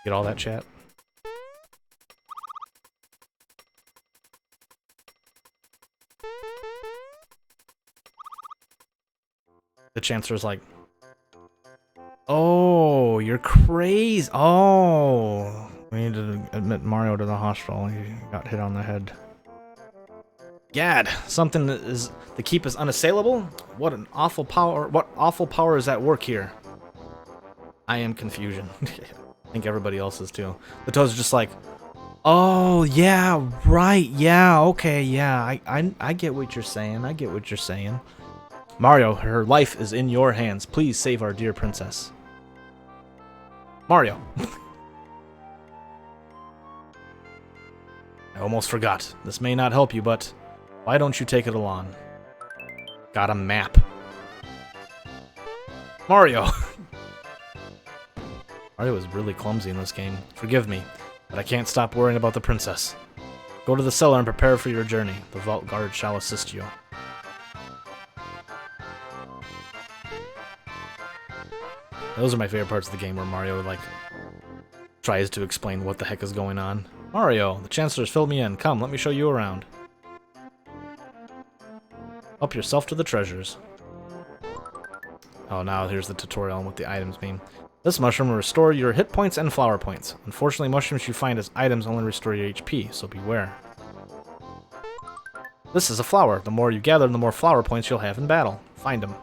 [SPEAKER 1] Get all that, chat? The Chancellor's like, oh, you're crazy. Oh, we need to admit Mario to the hospital. He got hit on the head. Gad, something is the keep is unassailable. What an awful power! What awful power is at work here? I am confusion. I think everybody else is too. The Toad's just like, oh yeah, right, yeah, okay, yeah. I get what you're saying. I get what you're saying. Mario, her life is in your hands. Please save our dear princess. Mario. I almost forgot. This may not help you, but why don't you take it along? Got a map. Mario. Mario is really clumsy in this game. Forgive me, but I can't stop worrying about the princess. Go to the cellar and prepare for your journey. The vault guard shall assist you. Those are my favorite parts of the game where Mario, like, tries to explain what the heck is going on. Mario, the Chancellor's filled me in. Come, let me show you around. Help yourself to the treasures. Oh, now here's the tutorial on what the items mean. This mushroom will restore your hit points and flower points. Unfortunately, mushrooms you find as items only restore your HP, so beware. This is a flower. The more you gather, the more flower points you'll have in battle. Find them.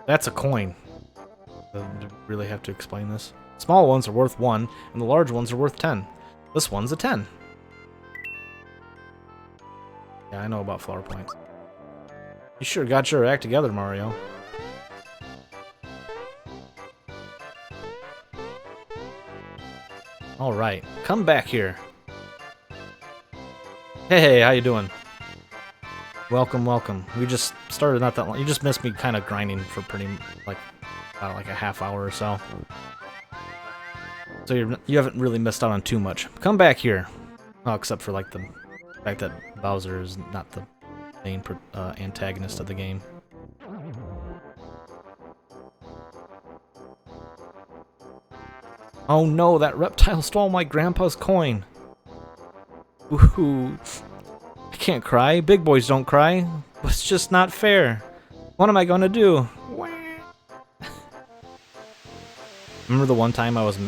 [SPEAKER 1] That's a coin. Do you really have to explain this? Small ones are worth 1, and the large ones are worth 10. This one's a 10. Yeah, I know about flower points. You sure got your act together, Mario. Alright, come back here. Hey, how you doing? Welcome, welcome. We just started not that long. You just missed me kind of grinding for pretty, like a half hour or so. So you haven't really missed out on too much. Come back here. Oh, except for like the fact that Bowser is not the main antagonist of the game. Oh no, that reptile stole my grandpa's coin. Ooh. I can't cry. Big boys don't cry. But it's just not fair. What am I gonna do? Remember the one time I was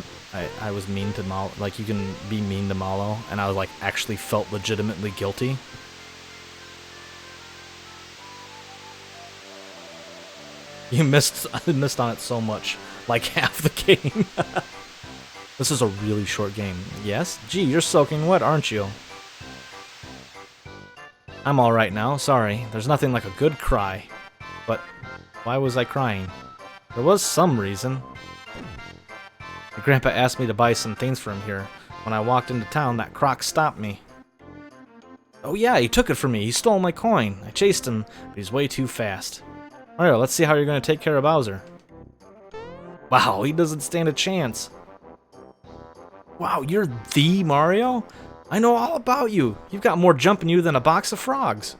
[SPEAKER 1] mean to Malo? Like, you can be mean to Malo, and I was like actually felt legitimately guilty. You missed on it so much, like half the game. This is a really short game. Yes? Gee, you're soaking wet, aren't you? I'm alright now, sorry. There's nothing like a good cry. But why was I crying? There was some reason. My grandpa asked me to buy some things for him here. When I walked into town, that croc stopped me. Oh yeah, he took it from me. He stole my coin. I chased him, but he's way too fast. Mario, let's see how you're going to take care of Bowser. Wow, he doesn't stand a chance. Wow, you're the Mario? I know all about you. You've got more jump in you than a box of frogs.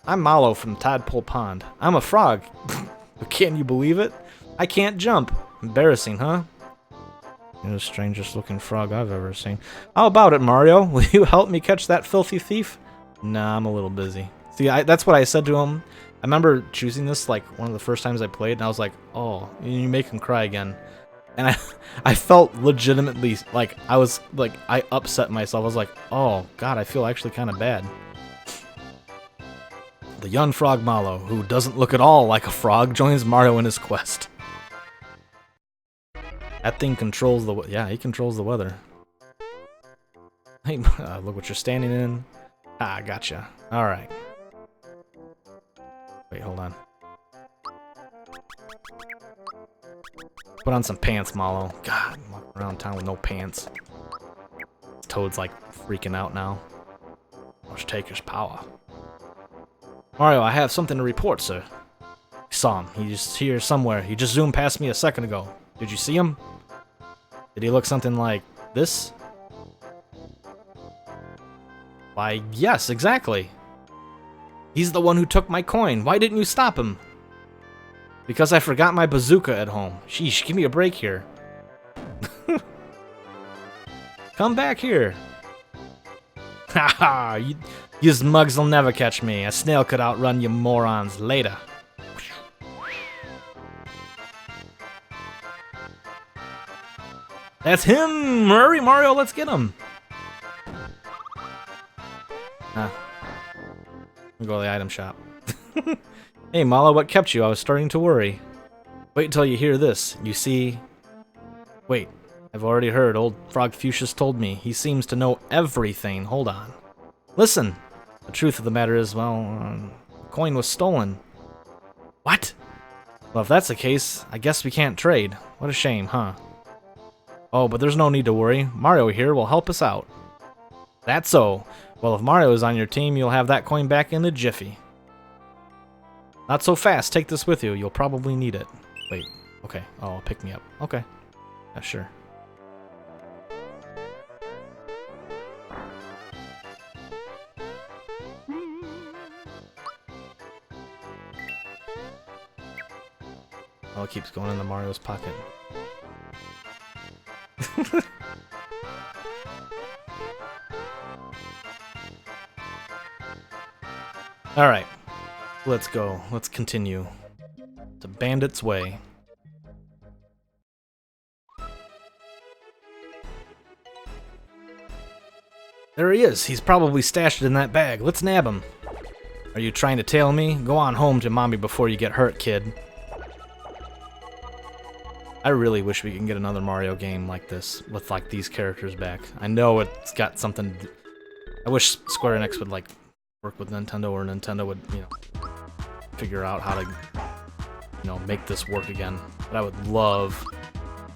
[SPEAKER 1] I'm Malo from Tadpole Pond. I'm a frog. Can you believe it? I can't jump. Embarrassing, huh? You're the strangest looking frog I've ever seen. How about it, Mario? Will you help me catch that filthy thief? Nah, I'm a little busy. See, that's what I said to him. I remember choosing this like one of the first times I played, and I was like, oh, you make him cry again. And I felt legitimately like I upset myself. I was like, oh god, I feel actually kind of bad. The young frog Malo, who doesn't look at all like a frog, joins Mario in his quest. That thing controls the he controls the weather. Hey, look what you're standing in. Ah, gotcha. All right. Wait, hold on. Put on some pants, Malo. God, I'm walking around town with no pants. Toad's like freaking out now. Must take his power. Mario, I have something to report, sir. I saw him. He's here somewhere. He just zoomed past me a second ago. Did you see him? Did he look something like this? Why, yes, exactly. He's the one who took my coin. Why didn't you stop him? Because I forgot my bazooka at home. Sheesh, give me a break here. Come back here. Haha, you mugs will never catch me. A snail could outrun you morons later. That's him! Hurry, Mario, let's get him! We'll go to the item shop. Hey, Mala, what kept you? I was starting to worry. Wait until you hear this. You see... Wait, I've already heard. Old Frog Fuchsius told me. He seems to know everything. Hold on. Listen! The truth of the matter is, well, the coin was stolen. What? Well, if that's the case, I guess we can't trade. What a shame, huh? Oh, but there's no need to worry. Mario here will help us out. That's so. Well, if Mario is on your team, you'll have that coin back in a jiffy. Not so fast. Take this with you. You'll probably need it. Wait. Okay. Oh, pick me up. Okay. Yeah, sure. Oh, it keeps going into Mario's pocket. Alright. Let's go. Let's continue. To Bandit's Way. There he is. He's probably stashed it in that bag. Let's nab him. Are you trying to tail me? Go on home to mommy before you get hurt, kid. I really wish we can get another Mario game like this, with like these characters back. I know it's got something... I wish Square Enix would like work with Nintendo, or Nintendo would, you know, figure out how to, you know, make this work again. But I would love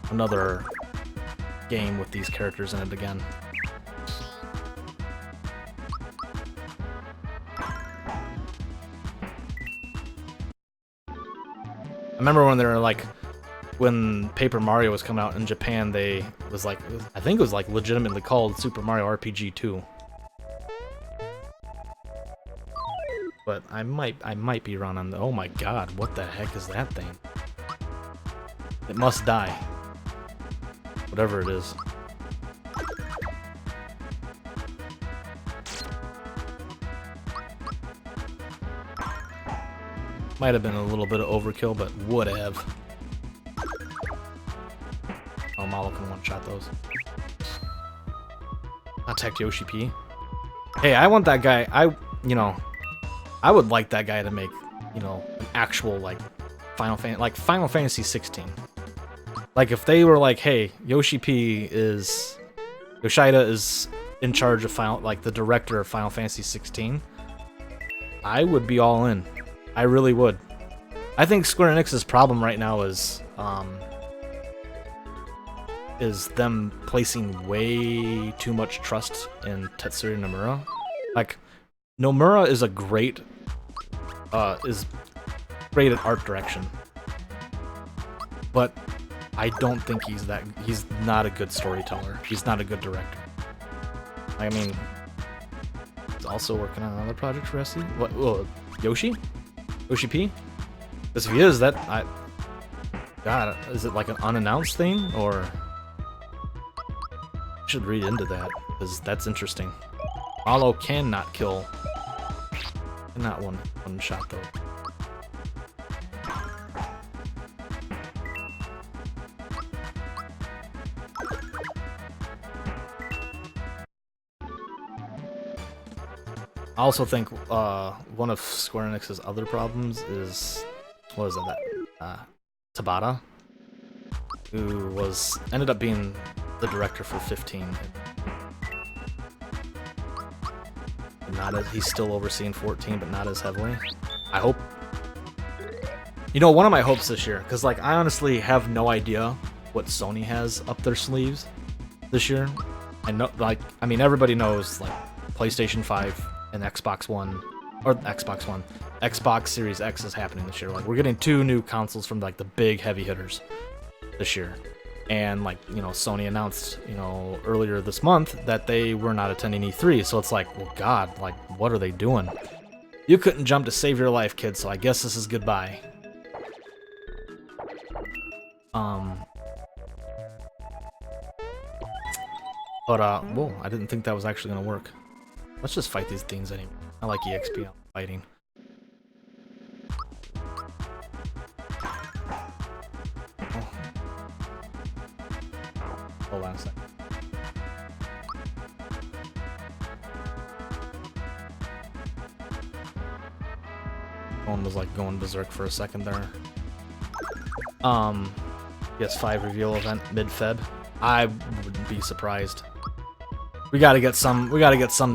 [SPEAKER 1] another game with these characters in it again. I remember when they were like, when Paper Mario was coming out in Japan, they was like, I think it was like legitimately called Super Mario RPG 2. But I might be wrong on the. Oh my god, what the heck is that thing? It must die. Whatever it is. Might have been a little bit of overkill, but would have. Oh, Malo can one-shot those. Attack Yoshi P. Hey, I want that guy. I would like that guy to make, you know, an actual like Final Fantasy 16. Like if they were like, hey, Yoshida is in charge of the director of Final Fantasy 16. I would be all in. I really would. I think Square Enix's problem right now is them placing way too much trust in Tetsuya Nomura. Like, Nomura is great at art direction, but I don't think he's not a good storyteller. He's not a good director. I mean, he's also working on another project for SE. What? Well, Yoshi P? Because if he is, God, is it like an unannounced thing, or? I should read into that, because that's interesting. Malo cannot kill. Not one shot though. I also think one of Square Enix's other problems is, what is it, Tabata, who ended up being the director for 15. He's still overseeing 14, but not as heavily. I hope. You know, one of my hopes this year, because like I honestly have no idea what Sony has up their sleeves this year. I know, like, I mean, everybody knows like PlayStation 5 and Xbox One, Xbox Series X is happening this year. Like, we're getting 2 new consoles from like the big heavy hitters this year. And like, you know, Sony announced, you know, earlier this month that they were not attending E3. So it's like, well, God, like, what are they doing? You couldn't jump to save your life, kid. So I guess this is goodbye. But whoa, I didn't think that was actually gonna work. Let's just fight these things anyway. I like EXP fighting. Oh. Hold on a second. One was like going berserk for a second there. PS5 reveal event mid-Feb. I wouldn't be surprised. We gotta get some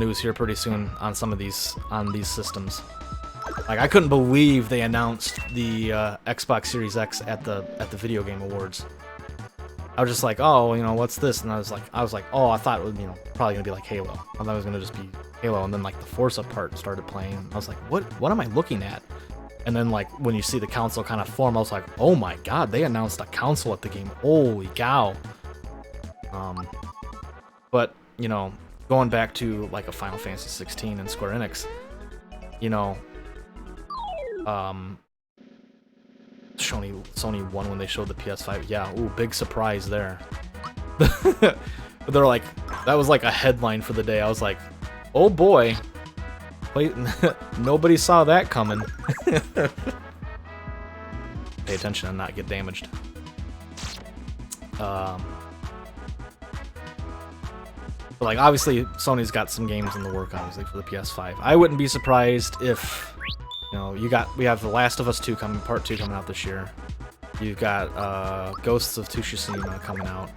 [SPEAKER 1] news here pretty soon on some of these systems. Like, I couldn't believe they announced the Xbox Series X at the Video Game Awards. I was just like, oh, you know, what's this? And I was like, oh, I thought it was, you know, probably gonna be like Halo. I thought it was gonna just be Halo, and then like the Forza part started playing. I was like, what am I looking at? And then like when you see the console kind of form, I was like, oh my god, they announced a console at the game. Holy cow. But you know, going back to like a Final Fantasy 16 and Square Enix, you know, Sony won when they showed the PS5. Yeah, ooh, big surprise there. But they're like, that was like a headline for the day. I was like, oh boy, nobody saw that coming. Pay attention and not get damaged. But like, obviously, Sony's got some games in the work, obviously, for the PS5. I wouldn't be surprised if, you know, we have The Last of Us 2 coming, Part 2 coming out this year. You've got Ghosts of Tsushima coming out.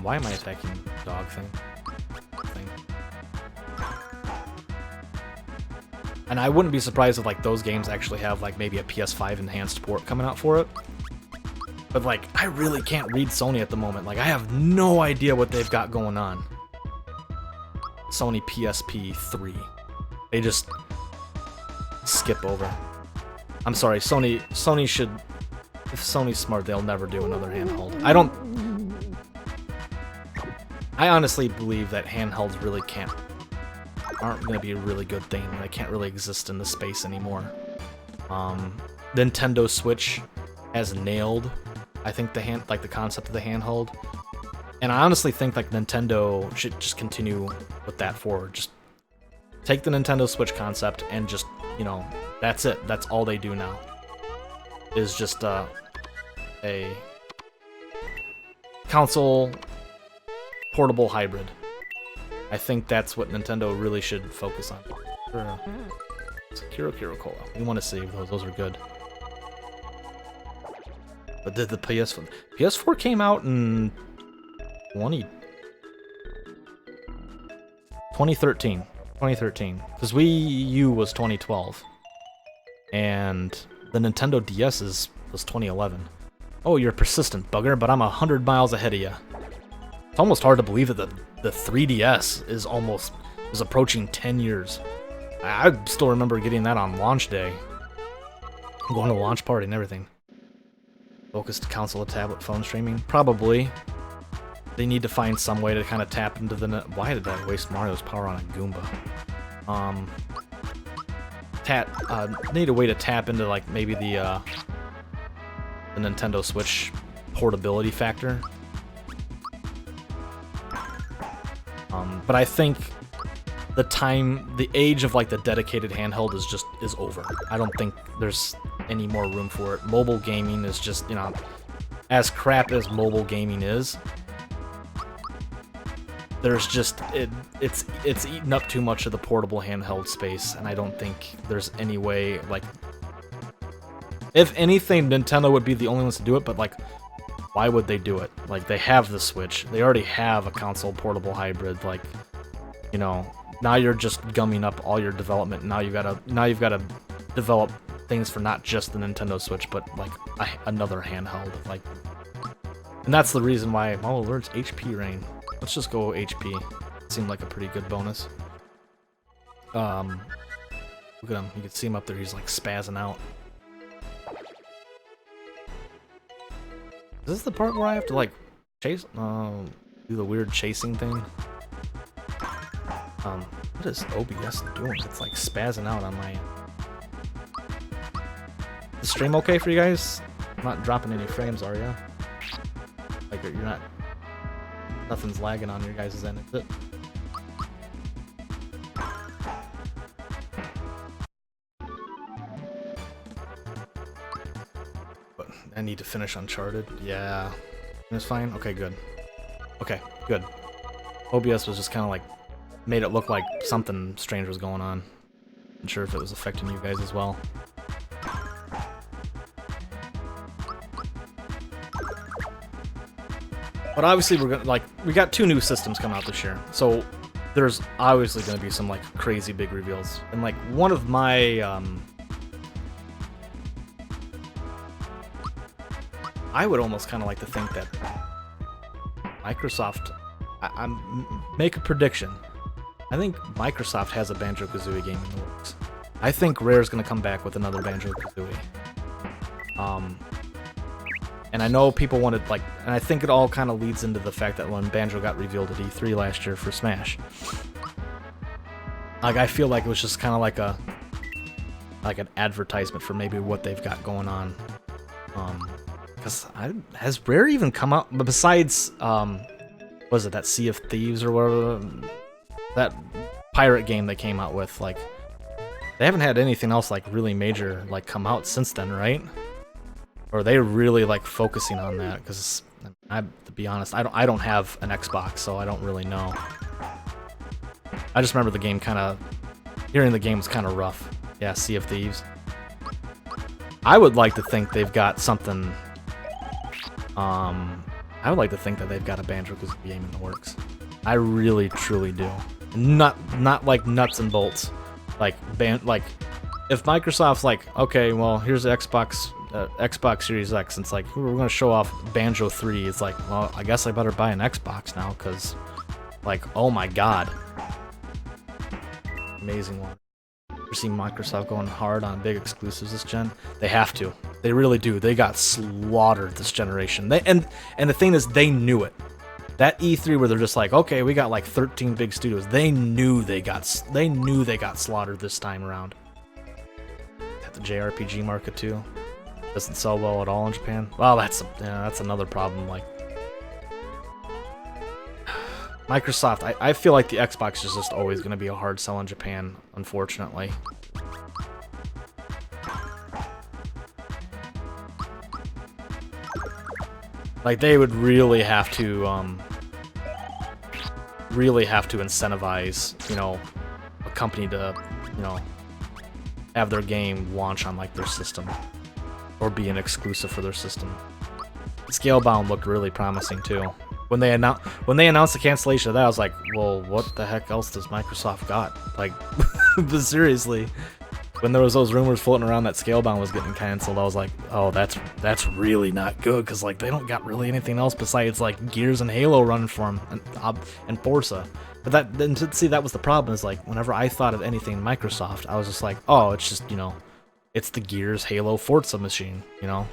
[SPEAKER 1] Why am I attacking dog thing? And I wouldn't be surprised if like those games actually have like maybe a PS5 enhanced port coming out for it. But like, I really can't read Sony at the moment. Like, I have no idea what they've got going on. Sony PSP 3. They just skip over. I'm sorry, Sony should... If Sony's smart, they'll never do another handheld. I honestly believe that handhelds really aren't going to be a really good thing. They can't really exist in the space anymore. Nintendo Switch has nailed, I think, the concept of the handheld. And I honestly think like Nintendo should just continue with that forward. Just take the Nintendo Switch concept and just, you know, that's it. That's all they do now. Is just a console portable hybrid. I think that's what Nintendo really should focus on. Kiro Cola. We want to save those. Those are good. But did the PS4 came out in 2013. 2013. Because Wii U was 2012. And the Nintendo DS was 2011. Oh, you're a persistent bugger, but I'm 100 miles ahead of you. It's almost hard to believe that the 3DS is approaching 10 years. I still remember getting that on launch day. Going to a launch party and everything. Focused console, tablet, phone streaming? Probably. They need to find some way to kind of tap into the... Why did I waste Mario's power on a Goomba? Need a way to tap into like maybe the Nintendo Switch portability factor. But I think the age of like the dedicated handheld is over. I don't think there's any more room for it. Mobile gaming is just, you know, as crap as mobile gaming is, there's just it's eaten up too much of the portable handheld space, and I don't think there's any way, like, if anything, Nintendo would be the only ones to do it, but like, why would they do it? Like, they have the Switch, they already have a console portable hybrid, like, you know, now you're just gumming up all your development. Now you've got to develop things for not just the Nintendo Switch, but like another handheld, like, and that's the reason why. Oh, alerts HP rain. Let's just go HP. It seemed like a pretty good bonus. Look at him. You can see him up there. He's like spazzing out. Is this the part where I have to like chase? Do the weird chasing thing. What is OBS doing? It's like spazzing out on my... Is the stream okay for you guys? I'm not dropping any frames, are ya? Like, you're not... Nothing's lagging on your guys' end, is it? I need to finish Uncharted. Yeah. It's fine? Okay, good. Okay, good. OBS was just kind of like, made it look like something strange was going on. Not sure if it was affecting you guys as well. But obviously we're gonna, like, we got 2 new systems coming out this year. So there's obviously gonna be some, like, crazy big reveals. And, like, one of my, I would almost kind of like to think that Microsoft, make a prediction. I think Microsoft has a Banjo-Kazooie game in the works. I think Rare's gonna come back with another Banjo-Kazooie. And I know people wanted, like, and I think it all kind of leads into the fact that when Banjo got revealed at E3 last year for Smash, like, I feel like it was just kind of like an advertisement for maybe what they've got going on. Because has Rare even come out, but besides, was it that Sea of Thieves or whatever, that pirate game they came out with, like, they haven't had anything else, like, really major, like, come out since then, right? Or are they really, like, focusing on that? Because, to be honest, I don't have an Xbox, so I don't really know. I just remember the game kind of, hearing the game was kind of rough. Yeah, Sea of Thieves. I would like to think they've got something, I would like to think that they've got a Banjo-Kazooie game in the works. I really, truly do. Not like nuts and bolts. Like, if Microsoft's like, okay, well, here's the Xbox Series X, and it's like, we're going to show off Banjo 3. It's like, well, I guess I better buy an Xbox now, because, like, oh my god. Amazing one. Ever seen Microsoft going hard on big exclusives this gen? They have to. They really do. They got slaughtered this generation. And the thing is, they knew it. That E3 where they're just like, okay, we got like 13 big studios. They knew they got slaughtered this time around. At the JRPG market too. Doesn't sell well at all in Japan. Well, that's another problem. Like, Microsoft, I feel like the Xbox is just always going to be a hard sell in Japan, unfortunately. Like, they would really have to incentivize, you know, a company to, you know, have their game launch on, like, their system. Or be an exclusive for their system. Scalebound looked really promising, too. When they announced the cancellation of that, I was like, well, what the heck else does Microsoft got? Like, but seriously, when there was those rumors floating around that Scalebound was getting canceled, I was like, oh, that's really not good, because, like, they don't got really anything else besides, like, Gears and Halo running for them, and Forza. But that was the problem, is, like, whenever I thought of anything Microsoft, I was just like, oh, it's just, you know, it's the Gears, Halo, Forza machine, you know?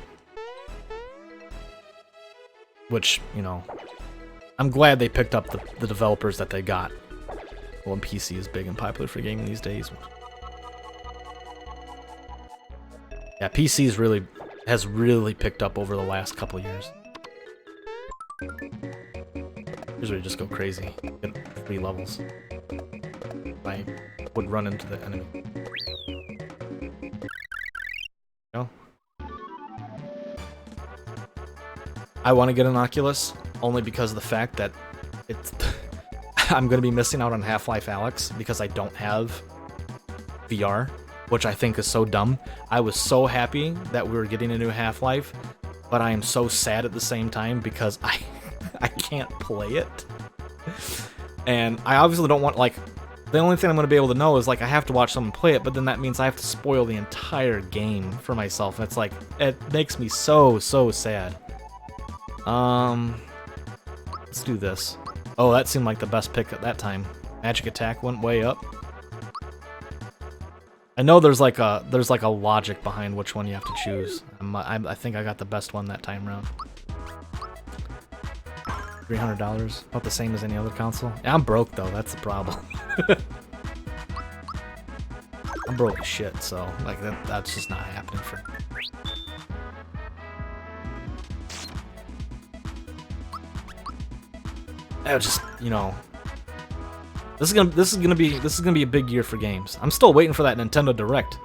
[SPEAKER 1] Which, you know, I'm glad they picked up the developers that they got. Well, PC is big and popular for gaming these days. Yeah, PC has really picked up over the last couple years. Here's where you just go crazy. Get 3 levels. I would run into the enemy. No. I want to get an Oculus only because of the fact that it's I'm going to be missing out on Half-Life Alyx because I don't have VR, which I think is so dumb. I was so happy that we were getting a new Half-Life, but I am so sad at the same time because I can't play it. And I obviously don't want, like, the only thing I'm going to be able to know is, like, I have to watch someone play it, but then that means I have to spoil the entire game for myself. And it's like, it makes me so sad. Let's do this. Oh, that seemed like the best pick at that time. Magic Attack went way up. I know there's like a logic behind which one you have to choose. I think I got the best one that time around. $300, about the same as any other console. Yeah, I'm broke though. That's the problem. I'm broke as shit, so like that's just not happening for me. I just, you know, this is gonna be a big year for games. I'm still waiting for that Nintendo Direct.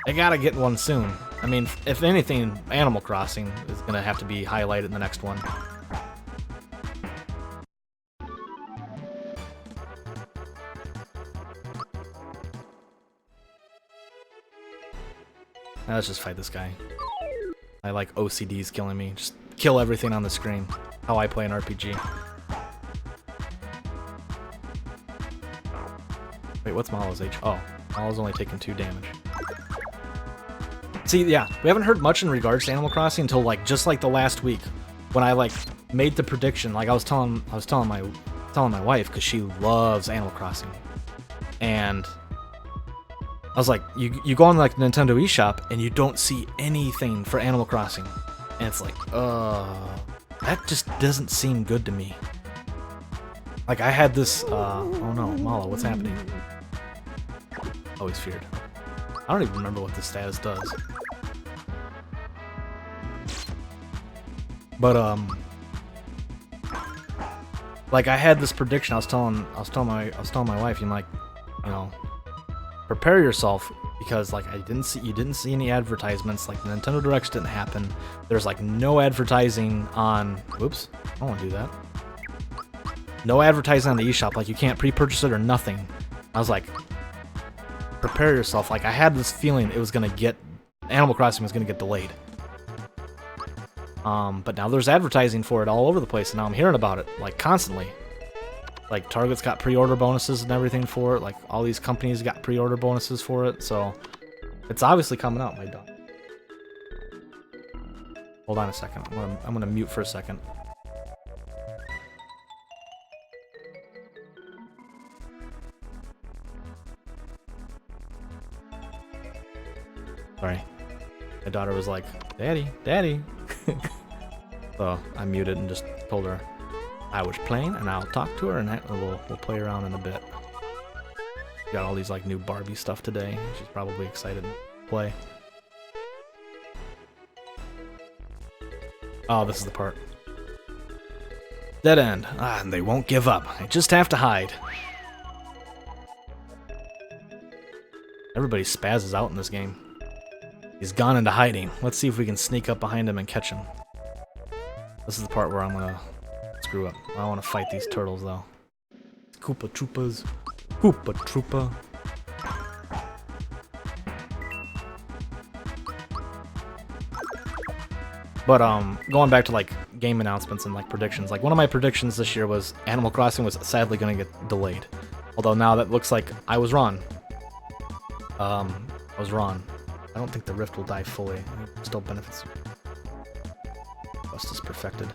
[SPEAKER 1] I gotta get one soon. I mean, if anything, Animal Crossing is gonna have to be highlighted in the next one. Now let's just fight this guy. I like OCD's killing me. Just kill everything on the screen. How I play an RPG. Wait, what's Malo's H? Oh, Malo's only taking 2 damage. See, yeah, we haven't heard much in regards to Animal Crossing until like just like the last week when I like made the prediction. Like I was telling my wife because she loves Animal Crossing, and I was like, you go on like Nintendo eShop and you don't see anything for Animal Crossing, and it's like, that just doesn't seem good to me. Like I had this, oh no, Malo, what's happening? Always feared. I don't even remember what the status does. But like I had this prediction. I was telling my wife, like, you know, prepare yourself because like you didn't see any advertisements. Like the Nintendo Directs didn't happen. There's like no advertising on. Whoops, I don't want to do that. No advertising on the eShop. Like you can't pre-purchase it or nothing. I was like, prepare yourself. Like I had this feeling it was gonna get Animal Crossing was gonna get delayed. But now there's advertising for it all over the place, and now I'm hearing about it like constantly. Like Target's got pre-order bonuses and everything for it. Like all these companies got pre-order bonuses for it, so it's obviously coming out. My dog. Hold on a second. I'm gonna mute for a second. Sorry. My daughter was like, Daddy, Daddy. So I muted and just told her I was playing, and I'll talk to her, and we'll play around in a bit. Got all these like new Barbie stuff today. She's probably excited to play. Oh, this is the part. Dead end. Ah, and they won't give up. I just have to hide. Everybody spazzes out in this game. He's gone into hiding. Let's see if we can sneak up behind him and catch him. This is the part where I'm gonna screw up. I want to fight these turtles though. Koopa Troopas. Koopa Troopa. But going back to like game announcements and like predictions, like one of my predictions this year was Animal Crossing was sadly gonna get delayed. Although now that looks like I was wrong. I was wrong. I don't think the Rift will die fully. It still benefits. Quest is perfected.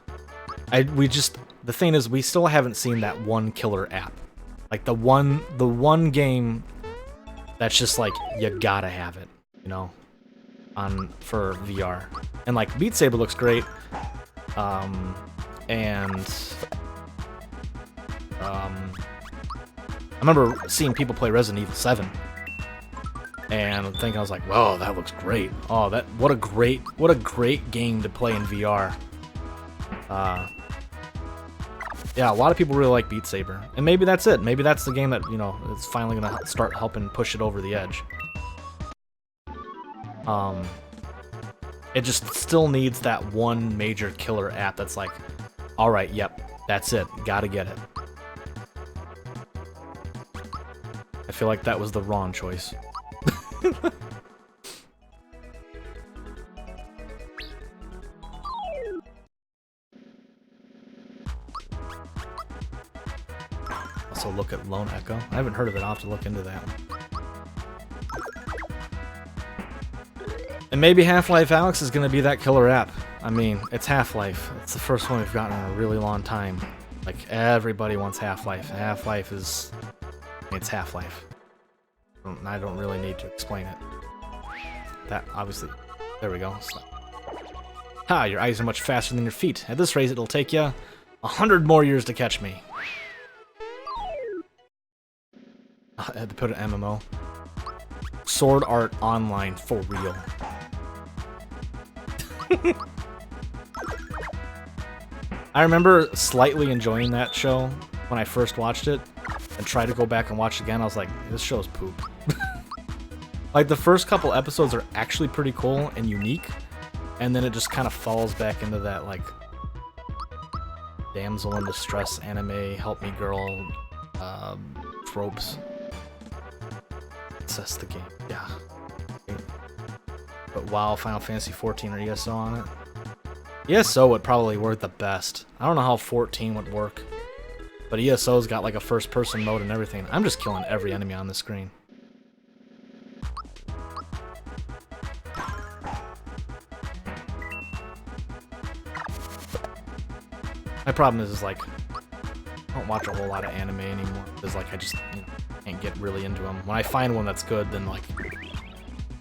[SPEAKER 1] The thing is, we still haven't seen that one killer app. Like the one game that's just like you gotta have it, you know, for VR. And like Beat Saber looks great. I remember seeing people play Resident Evil 7. And thinking, I was like, whoa, that looks great. Oh, what a great game to play in VR. Yeah, a lot of people really like Beat Saber. And maybe that's it. Maybe that's the game that, you know, is finally gonna start helping push it over the edge. It just still needs that one major killer app that's like, alright, yep, that's it. Gotta get it. I feel like that was the wrong choice. Also look at Lone Echo. I haven't heard of it. I'll have to look into that. And maybe Half-Life Alyx is going to be that killer app. I mean, it's Half-Life. It's the first one we've gotten in a really long time. Like, everybody wants Half-Life. Half-Life is... It's Half-Life. I don't really need to explain it. That, obviously... There we go. Ha! Your eyes are much faster than your feet. At this rate, it'll take you 100 more years to catch me. I had to put an MMO. Sword Art Online for real. I remember slightly enjoying that show when I first watched it, and tried to go back and watch it again. I was like, this show's poop. I Like, the first couple episodes are actually pretty cool and unique, and then it just kind of falls back into that, like, damsel in distress anime, help me girl, tropes. That's the game, yeah. But WoW, Final Fantasy 14 or ESO on it? ESO would probably work the best. I don't know how 14 would work, but ESO's got like a first-person mode and everything. I'm just killing every enemy on the screen. My problem is like, I don't watch a whole lot of anime anymore, because like I just can't get really into them. When I find one that's good, then like,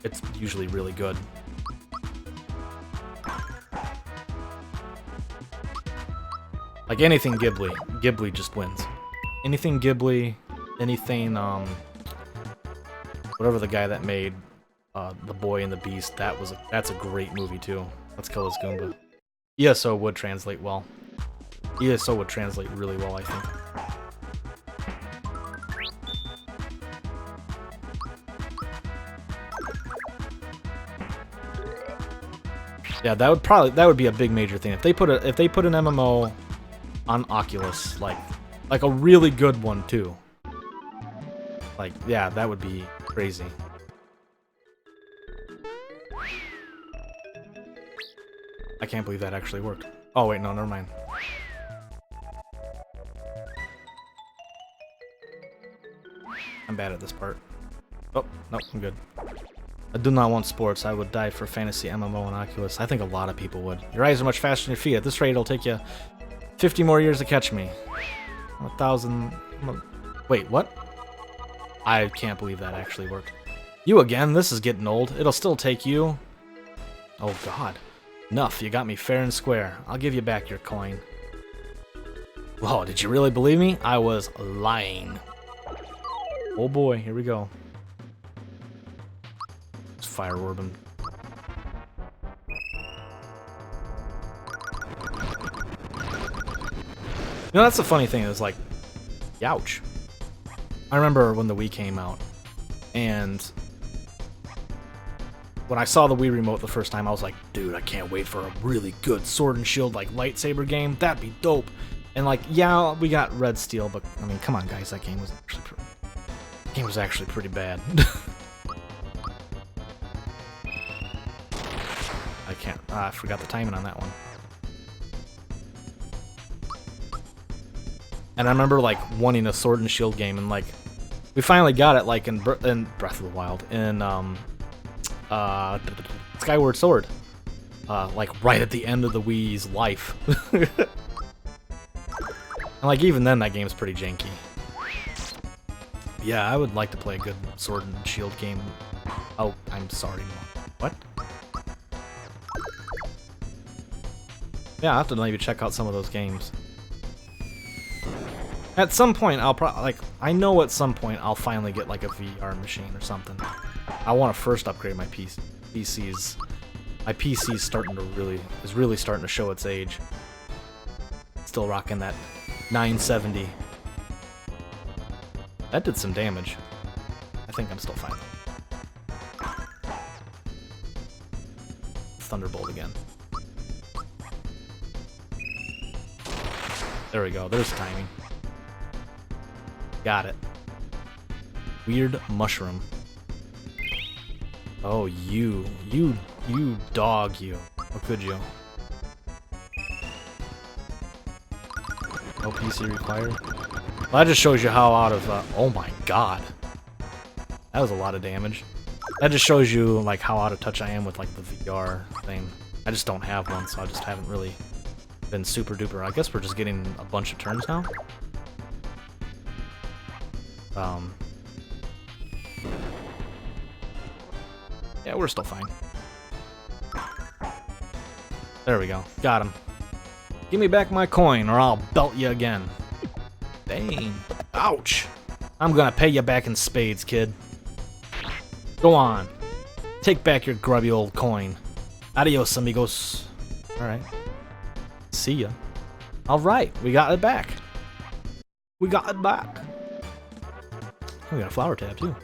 [SPEAKER 1] it's usually really good. Like anything Ghibli, Ghibli just wins. Anything Ghibli, anything, whatever the guy that made The Boy and the Beast, that's a great movie too. Let's kill this Goomba. ESO would translate well. ESO would translate really well, I think. Yeah, that would be a big major thing if they put an MMO on Oculus, like a really good one too. Like, yeah, that would be crazy. I can't believe that actually worked. Oh wait, no, never mind. I'm bad at this part. Oh, no, I'm good. I do not want sports. I would die for fantasy MMO and Oculus. I think a lot of people would. Your eyes are much faster than your feet. At this rate, it'll take you 50 more years to catch me. 1,000... Wait, what? I can't believe that actually worked. You again? This is getting old. It'll still take you... Oh, God. Enough. You got me fair and square. I'll give you back your coin. Whoa, did you really believe me? I was lying. Oh, boy. Here we go. Fire Orbin. You know, that's the funny thing is like, youch. I remember when the Wii came out, and when I saw the Wii remote the first time, I was like, dude, I can't wait for a really good Sword and Shield like lightsaber game. That'd be dope. And like, yeah, we got Red Steel, but I mean, come on, guys, that game was actually pretty bad. I forgot the timing on that one. And I remember like wanting a Sword and Shield game, and like we finally got it like in Breath of the Wild, in Skyward Sword, like right at the end of the Wii's life. And like even then, that game's pretty janky. Yeah, I would like to play a good Sword and Shield game. Oh, I'm sorry. What? Yeah, I'll have to maybe check out some of those games. At some point, I'll I know at some point I'll finally get like a VR machine or something. I want to first upgrade my PCs. My PC's really starting to show its age. Still rocking that 970. That did some damage. I think I'm still fine though. Thunderbolt again. There we go. There's timing. Got it. Weird mushroom. Oh, you dog, you. How could you? No PC required. Well, that just shows you how out of. Oh my god. That was a lot of damage. That just shows you like how out of touch I am with like the VR thing. I just don't have one, so I just haven't really been super duper. I guess we're just getting a bunch of turns now. Yeah, we're still fine. There we go. Got him. Give me back my coin or I'll belt you again. Dang. Ouch. I'm gonna pay you back in spades, kid. Go on. Take back your grubby old coin. Adios, amigos. Alright. See ya. Alright, we got it back. We got it back. We got a flower tab, too.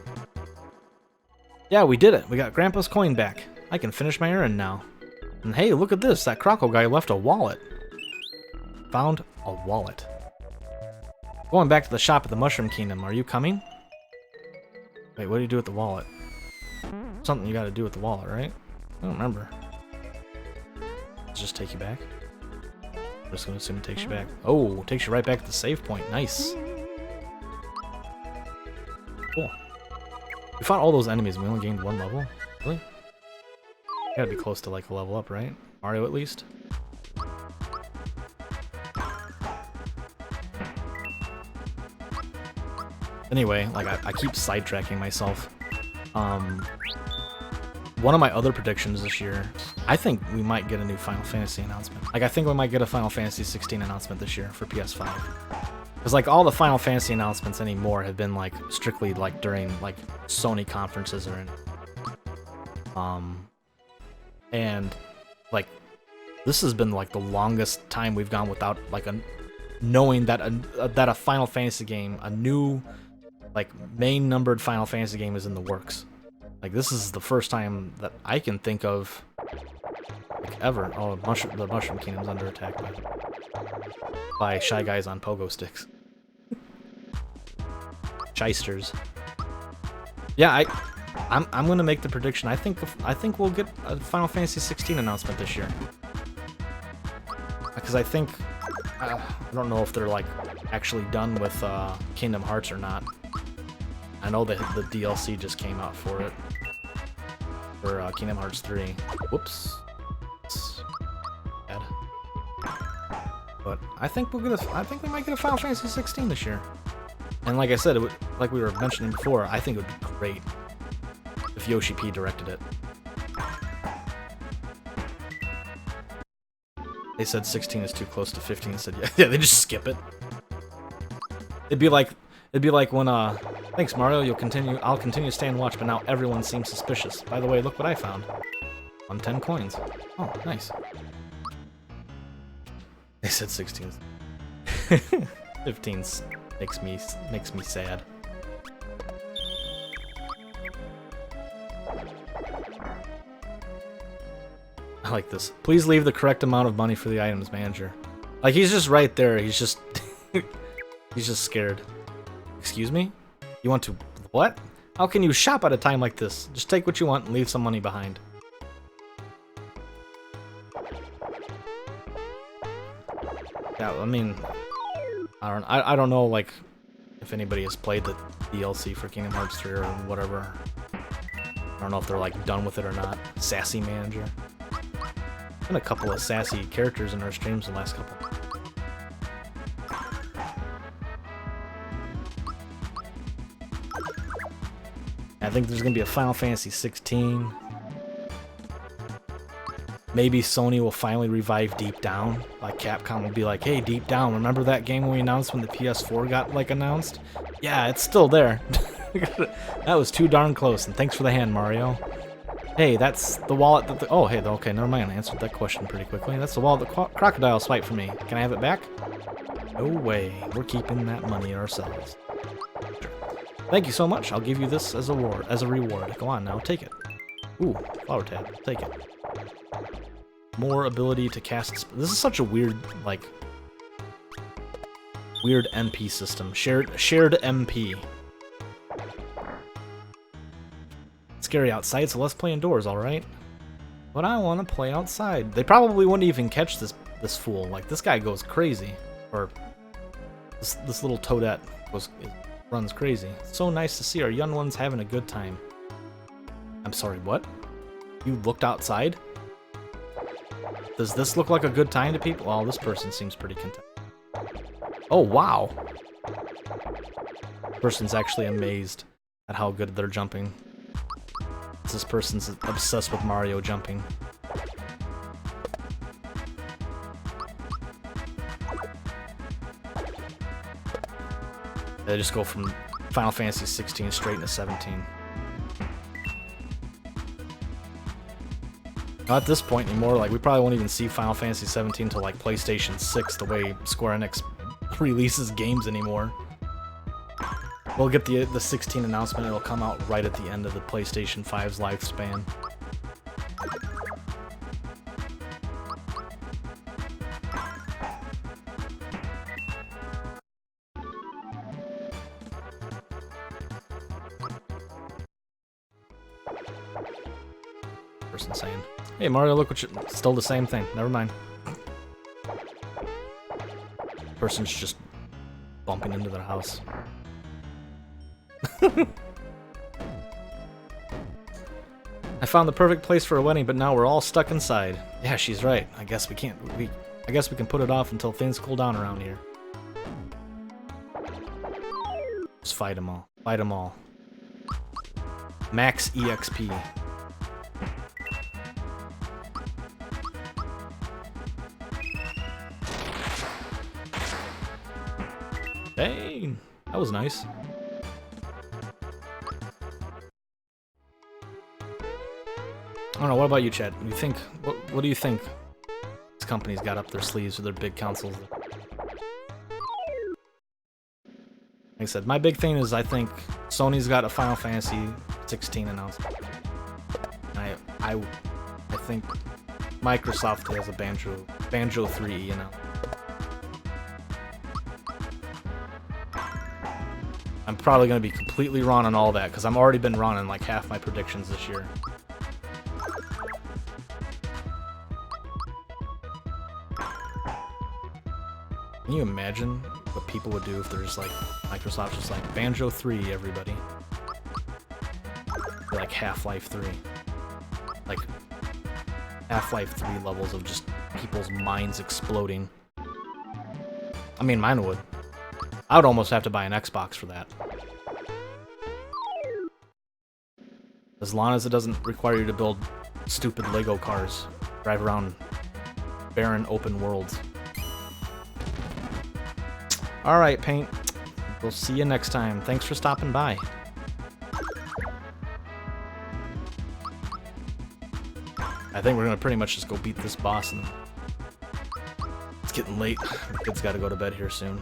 [SPEAKER 1] Yeah, we did it. We got Grandpa's coin back. I can finish my errand now. And hey, look at this. That Croco guy left a wallet. Found a wallet. Going back to the shop at the Mushroom Kingdom. Are you coming? Wait, what do you do with the wallet? Something you gotta do with the wallet, right? I don't remember. Let's just take you back. I'm just gonna assume it takes you back. Oh, it takes you right back to the save point. Nice. Cool. We fought all those enemies and we only gained 1 level? Really? You gotta be close to like a level up, right? Mario at least? Anyway, like I keep sidetracking myself. One of my other predictions this year, I think we might get a new Final Fantasy announcement. Like I think we might get a Final Fantasy 16 announcement this year for PS5. Because like all the Final Fantasy announcements anymore have been like strictly like during like Sony conferences or anything. And like this has been like the longest time we've gone without like knowing that a Final Fantasy game, a new like main numbered Final Fantasy game is in the works. Like this is the first time that I can think of like, ever. Oh, the Mushroom Kingdom's under attack by Shy Guys on pogo sticks. Shysters. Yeah, I'm gonna make the prediction. I think we'll get a Final Fantasy 16 announcement this year. Because I think I don't know if they're like actually done with Kingdom Hearts or not. I know that the DLC just came out for it for Kingdom Hearts 3. Whoops. Bad. But I think we might get a Final Fantasy 16 this year. And like I said, like we were mentioning before, I think it would be great if Yoshi P directed it. They said 16 is too close to 15. Said yeah, they just skip it. It'd be like when thanks Mario, I'll continue to stay and watch, but now everyone seems suspicious. By the way, look what I found. 10 coins. Oh, nice. They said 16. 15 makes me sad. I like this. Please leave the correct amount of money for the items manager. Like he's just right there. He's just he's just scared. Excuse me? You want to what? How can you shop at a time like this? Just take what you want and leave some money behind. Yeah, I mean, I don't know like if anybody has played the DLC for Kingdom Hearts 3 or whatever. I don't know if they're like done with it or not. Sassy manager. Been a couple of sassy characters in our streams the last couple. I think there's gonna be a Final Fantasy 16. Maybe Sony will finally revive Deep Down. Like Capcom will be like, hey, Deep Down, remember that game we announced when the PS4 got like announced? Yeah, it's still there. That was too darn close, and thanks for the hand, Mario. Hey, that's the wallet that oh, hey, okay, never mind. I answered that question pretty quickly. That's the wallet the crocodile swiped for me. Can I have it back? No way. We're keeping that money ourselves. Sure. Thank you so much. I'll give you this as a reward. Go on now, take it. Ooh, flower tab. Take it. More ability to cast. This is such a weird, like, weird MP system. Shared MP. Scary outside, so let's play indoors, alright? But I want to play outside. They probably wouldn't even catch this fool. Like, this guy goes crazy. Or, this little toadette runs crazy. It's so nice to see our young ones having a good time. I'm sorry, what? You looked outside? Does this look like a good time to people? Well, this person seems pretty content. Oh, wow. Person's actually amazed at how good they're jumping. This person's obsessed with Mario jumping. They just go from Final Fantasy 16 straight into 17. Not at this point anymore, like we probably won't even see Final Fantasy 17 till like PlayStation 6 the way Square Enix releases games anymore. We'll get the 16 announcement. It'll come out right at the end of the PlayStation 5's lifespan. Person saying, "Hey Mario, look what you..." Still the same thing. Never mind. Person's just bumping into their house. I found the perfect place for a wedding, but now we're all stuck inside. Yeah, she's right. I guess we can't. I guess we can put it off until things cool down around here. Just fight them all. Fight them all. Max EXP. Dang, that was nice. I don't know, what about you, Chad? You think, what do you think this company's got up their sleeves with their big consoles? Like I said, my big thing is I think Sony's got a Final Fantasy 16 announcement. I think Microsoft has a Banjo 3E announcement. I'm probably going to be completely wrong on all that, because I've already been wrong on like half my predictions this year. Can you imagine what people would do if there's like, Microsoft's just like, Banjo 3, everybody. Or like Half-Life 3. Like, Half-Life 3 levels of just people's minds exploding. I mean, mine would. I would almost have to buy an Xbox for that. As long as it doesn't require you to build stupid Lego cars, drive around barren open worlds. Alright, Paint. We'll see you next time. Thanks for stopping by. I think we're gonna pretty much just go beat this boss, and it's getting late. The kid's gotta go to bed here soon.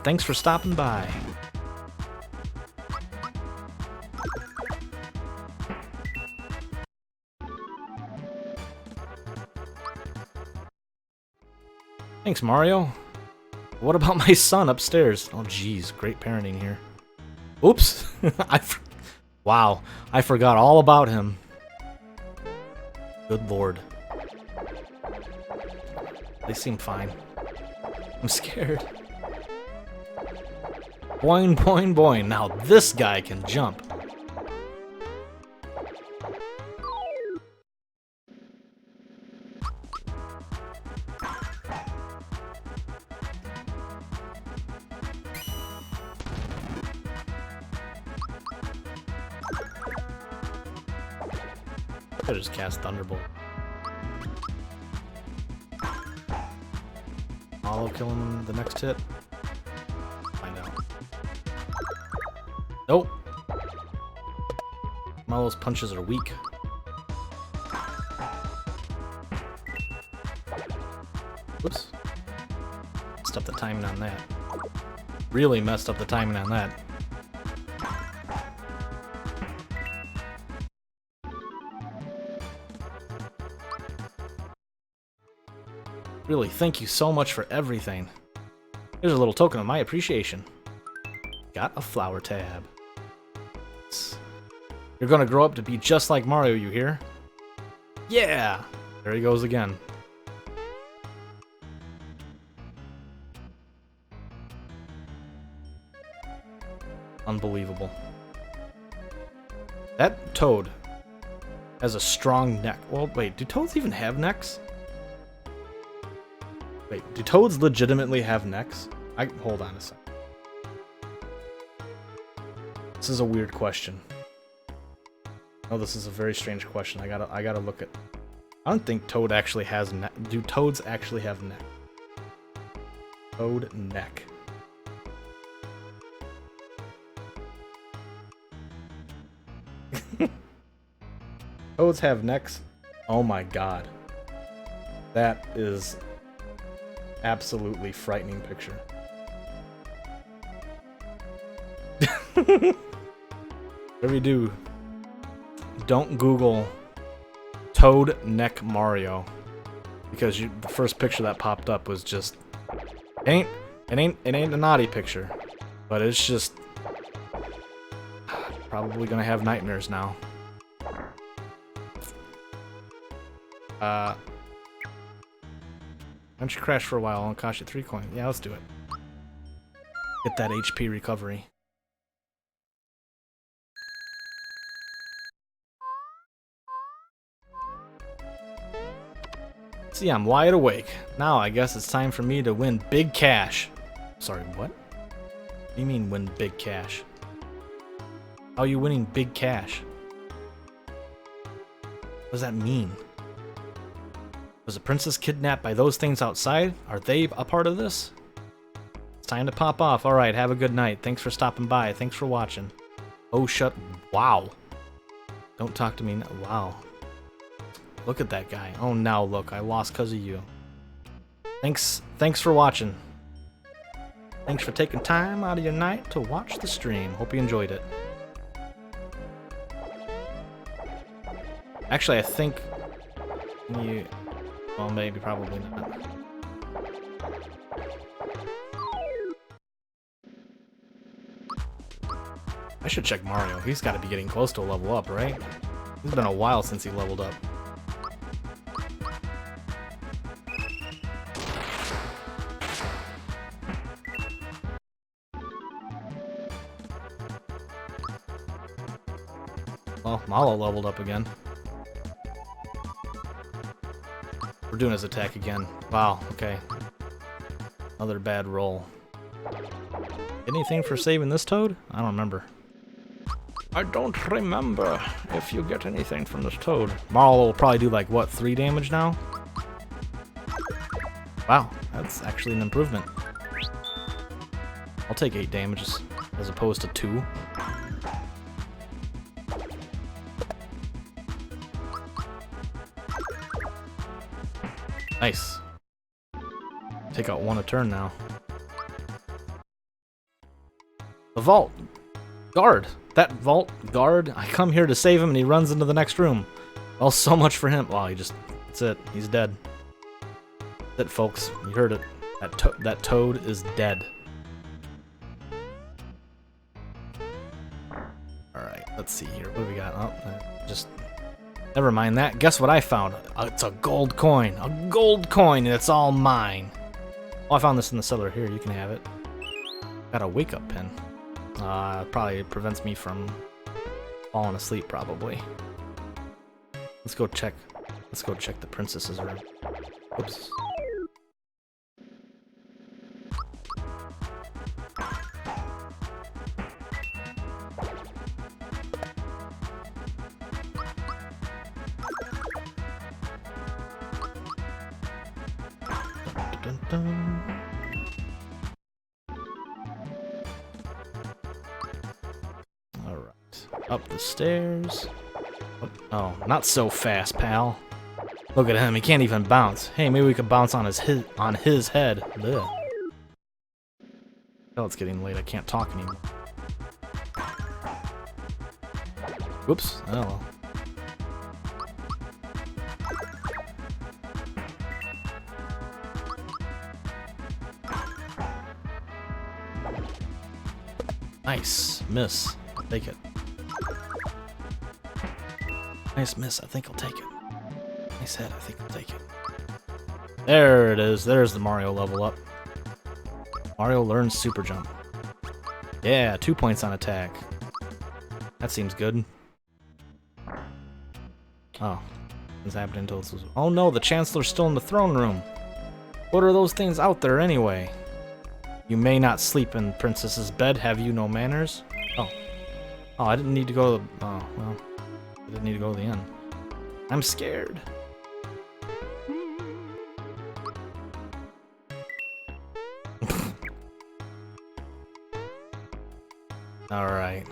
[SPEAKER 1] Thanks for stopping by. Thanks, Mario. What about my son upstairs? Oh, geez, great parenting here. Oops. Wow, I forgot all about him. Good lord. They seem fine. I'm scared. Boing, boing, boing. Now this guy can jump. I just cast Thunderbolt. Auto kill him the next hit. Find out. Nope. Malo's punches are weak. Whoops. Messed up the timing on that. Really messed up the timing on that. Really, thank you so much for everything. Here's a little token of my appreciation. Got a flower tab. You're gonna grow up to be just like Mario, you hear? Yeah! There he goes again. Unbelievable. That toad has a strong neck. Well, wait, do toads even have necks? Wait, do toads legitimately have necks? Hold on a second. This is a weird question. Oh, this is a very strange question. I gotta look at. I don't think toad actually has neck. Do toads actually have neck? Toad neck. Toads have necks? Oh my god. That is absolutely frightening picture. Whatever you do, don't Google Toad Neck Mario, because the first picture that popped up was just it ain't a naughty picture, but it's just probably gonna have nightmares now. Why don't you crash for a while and cost you 3 coins? Yeah, let's do it. Get that HP recovery. See, I'm wide awake. Now I guess it's time for me to win big cash. Sorry, what? What do you mean win big cash? How are you winning big cash? What does that mean? Was the princess kidnapped by those things outside? Are they a part of this? It's time to pop off. Alright, have a good night. Thanks for stopping by. Thanks for watching. Oh, wow. Don't talk to me now. Wow. Look at that guy. Oh, now look. I lost because of you. Thanks for watching. Thanks for taking time out of your night to watch the stream. Hope you enjoyed it. Actually, I think you... Well, maybe, probably not. I should check Mario. He's got to be getting close to a level up, right? It's been a while since he leveled up. Well, Malo leveled up again. We're doing his attack again. Wow, okay. Another bad roll. Anything for saving this toad? I don't remember. I don't remember if you get anything from this toad. Marl will probably do like, what, 3 damage now? Wow, that's actually an improvement. I'll take 8 damages as opposed to 2. Nice. Take out 1 a turn now. The vault guard. That vault guard. I come here to save him and he runs into the next room. Well, so much for him. Wow, that's it. He's dead. That's it, folks. You heard it. That toad is dead. Alright, let's see here. What do we got? Oh, just... Never mind that. Guess what I found? It's a gold coin. A gold coin, and it's all mine. Oh, I found this in the cellar. Here, you can have it. Got a wake-up pin. Probably prevents me from falling asleep, probably. Let's go check the princess's room. Oops. Dun, dun. Alright. Up the stairs. Oh, not so fast, pal. Look at him, he can't even bounce. Hey, maybe we could bounce on his head. Ugh. Oh, it's getting late, I can't talk anymore. Whoops. Oh well. Nice miss. I'll take it. Nice miss. I think I'll take it. Nice hit. I think I'll take it. There it is. There's the Mario level up. Mario learns super jump. Yeah, 2 points on attack. That seems good. Oh, what's happening until this was... Oh no, the Chancellor's still in the throne room. What are those things out there anyway? You may not sleep in Princess's bed. Have you no manners? Oh. Oh, I didn't need to go to the... Oh, well. I didn't need to go to the inn. I'm scared. Alright.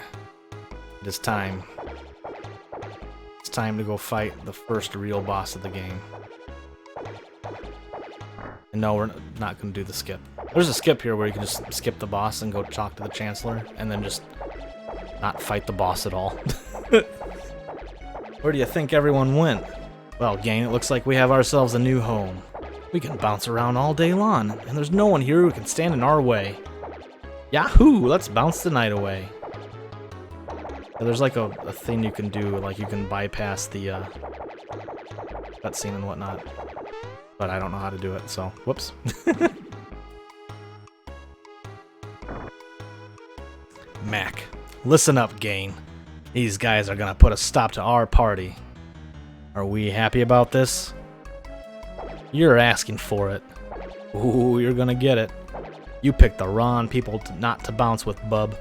[SPEAKER 1] It is time. It's time to go fight the first real boss of the game. And no, we're not going to do the skip. There's a skip here where you can just skip the boss and go talk to the Chancellor, and then just not fight the boss at all. Where do you think everyone went? Well, gang, it looks like we have ourselves a new home. We can bounce around all day long, and there's no one here who can stand in our way. Yahoo! Let's bounce the night away. There's like a thing you can do, like you can bypass the cutscene and whatnot. But I don't know how to do it, so whoops. Mac, listen up, gang. These guys are gonna put a stop to our party. Are we happy about this? You're asking for it. Ooh, you're gonna get it. You picked the wrong people not to bounce with, bub.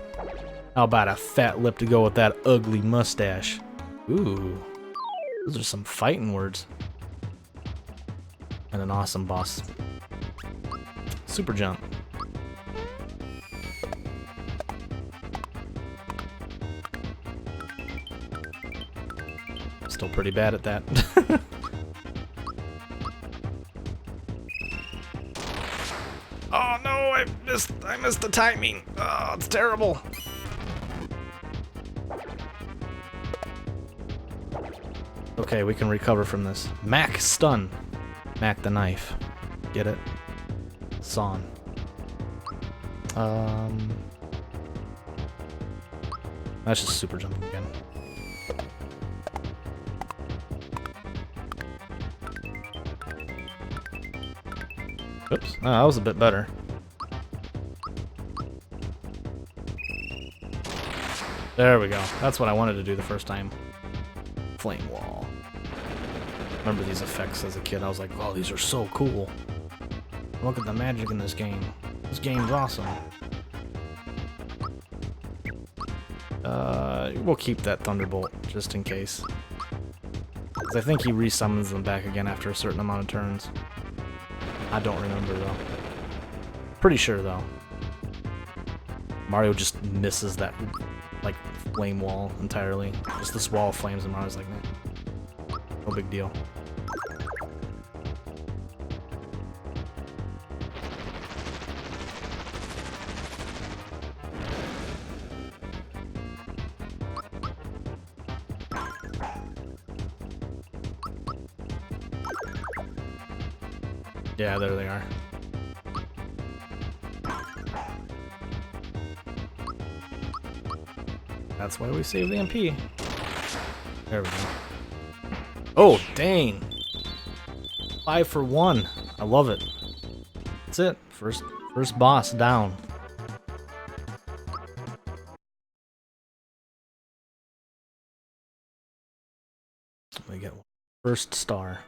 [SPEAKER 1] How about a fat lip to go with that ugly mustache? Ooh, those are some fighting words. And an awesome boss. Super jump. Still pretty bad at that. Oh no, I missed the timing. Oh, it's terrible. Okay, we can recover from this. Mac stun. Mac the knife. Get it? Son. That's just super jumping again. Oops. Oh, that was a bit better. There we go. That's what I wanted to do the first time. Flame wall. Remember these effects as a kid. I was like, oh, these are so cool. Look at the magic in this game. This game's awesome. We'll keep that Thunderbolt, just in case. 'Cause I think he resummons them back again after a certain amount of turns. I don't remember, though. Pretty sure, though. Mario just misses that, like, flame wall entirely. Just this wall of flames, and Mario's like, no big deal. Yeah, there they are. That's why we saved the MP. There we go. Oh, dang! 5 for 1. I love it. That's it. First boss down. We get one. First star.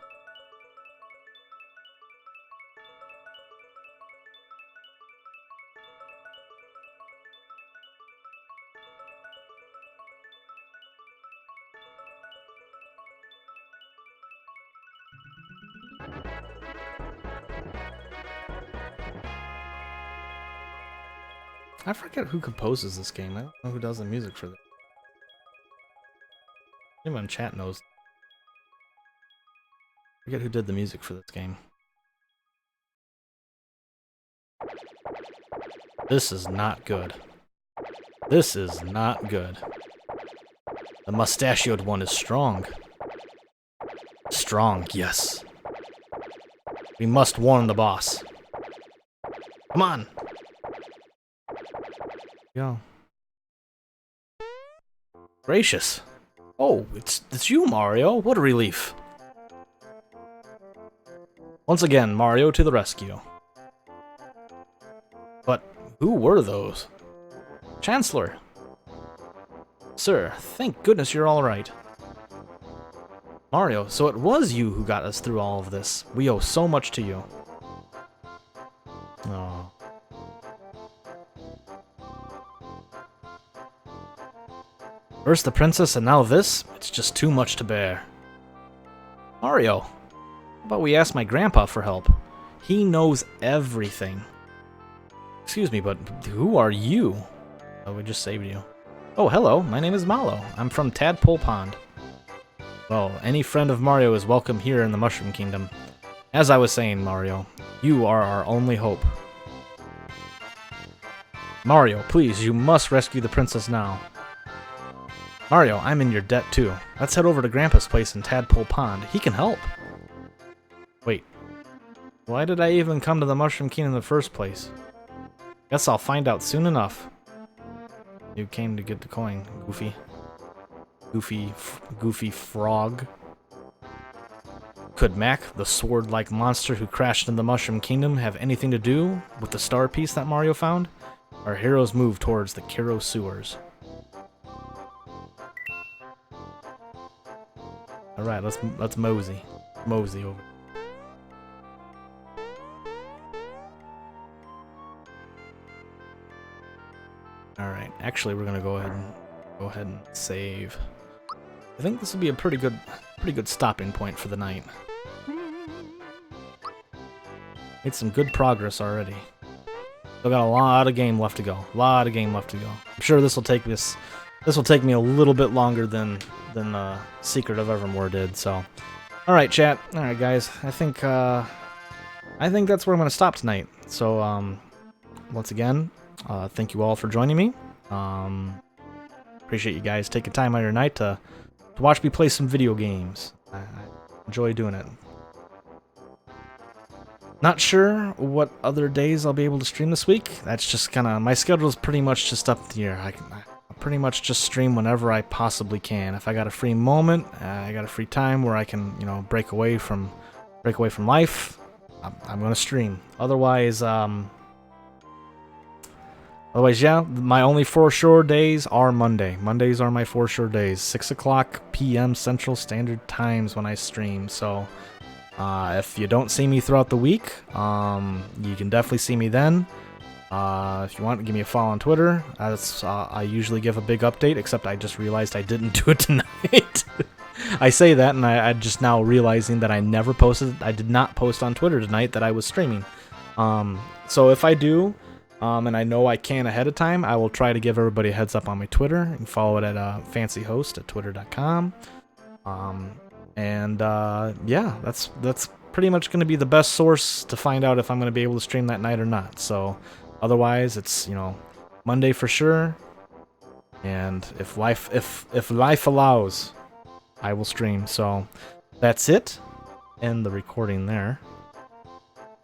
[SPEAKER 1] I forget who composes this game. I don't know who does the music for this. Anyone in chat knows. I forget who did the music for this game. This is not good. This is not good. The mustachioed one is strong. Strong, yes. We must warn the boss. Come on. Go. Gracious. Oh, it's you, Mario. What a relief. Once again, Mario to the rescue. But who were those? Chancellor. Sir, thank goodness you're all right. Mario, so it was you who got us through all of this. We owe so much to you. Oh. First the princess and now this? It's just too much to bear. Mario, how about we ask my grandpa for help? He knows everything. Excuse me, but who are you? Oh, we just saved you. Oh, hello, my name is Malo. I'm from Tadpole Pond. Well, any friend of Mario is welcome here in the Mushroom Kingdom. As I was saying, Mario, you are our only hope. Mario, please, you must rescue the princess now. Mario, I'm in your debt too. Let's head over to Grandpa's place in Tadpole Pond. He can help. Wait. Why did I even come to the Mushroom King in the first place? Guess I'll find out soon enough. You came to get the coin, Goofy. Goofy frog. Could Mac, the sword-like monster who crashed in the Mushroom Kingdom, have anything to do with the star piece that Mario found? Our heroes move towards the Kiro sewers. Alright, let's mosey. Mosey over. Alright, actually we're gonna go ahead and save. I think this will be a pretty good stopping point for the night. Made some good progress already. Still got a lot of game left to go. I'm sure this will take me a little bit longer than Secret of Evermore did. So, all right, chat. All right, guys. I think that's where I'm gonna stop tonight. So, once again, thank you all for joining me. Appreciate you guys taking time out of your night to watch me play some video games. I enjoy doing it. Not sure what other days I'll be able to stream this week. That's just kind of, my schedule is pretty much just up in the air. I pretty much just stream whenever I possibly can. If I got a free moment, I got a free time where I can, you know, break away from life, I'm gonna stream. Otherwise, yeah, my only for sure days are Monday. Mondays are my for sure days. 6 o'clock p.m. Central Standard Times when I stream. So, if you don't see me throughout the week, you can definitely see me then. If you want, give me a follow on Twitter. I usually give a big update, except I just realized I didn't do it tonight. I say that, and I just now realizing that I did not post on Twitter tonight that I was streaming. So if I do, and I know I can ahead of time, I will try to give everybody a heads up on my Twitter. You can follow it at FancyHost at twitter.com. Yeah, that's pretty much going to be the best source to find out if I'm going to be able to stream that night or not. So otherwise, it's, you know, Monday for sure. And if life allows, I will stream. So that's it. End the recording there.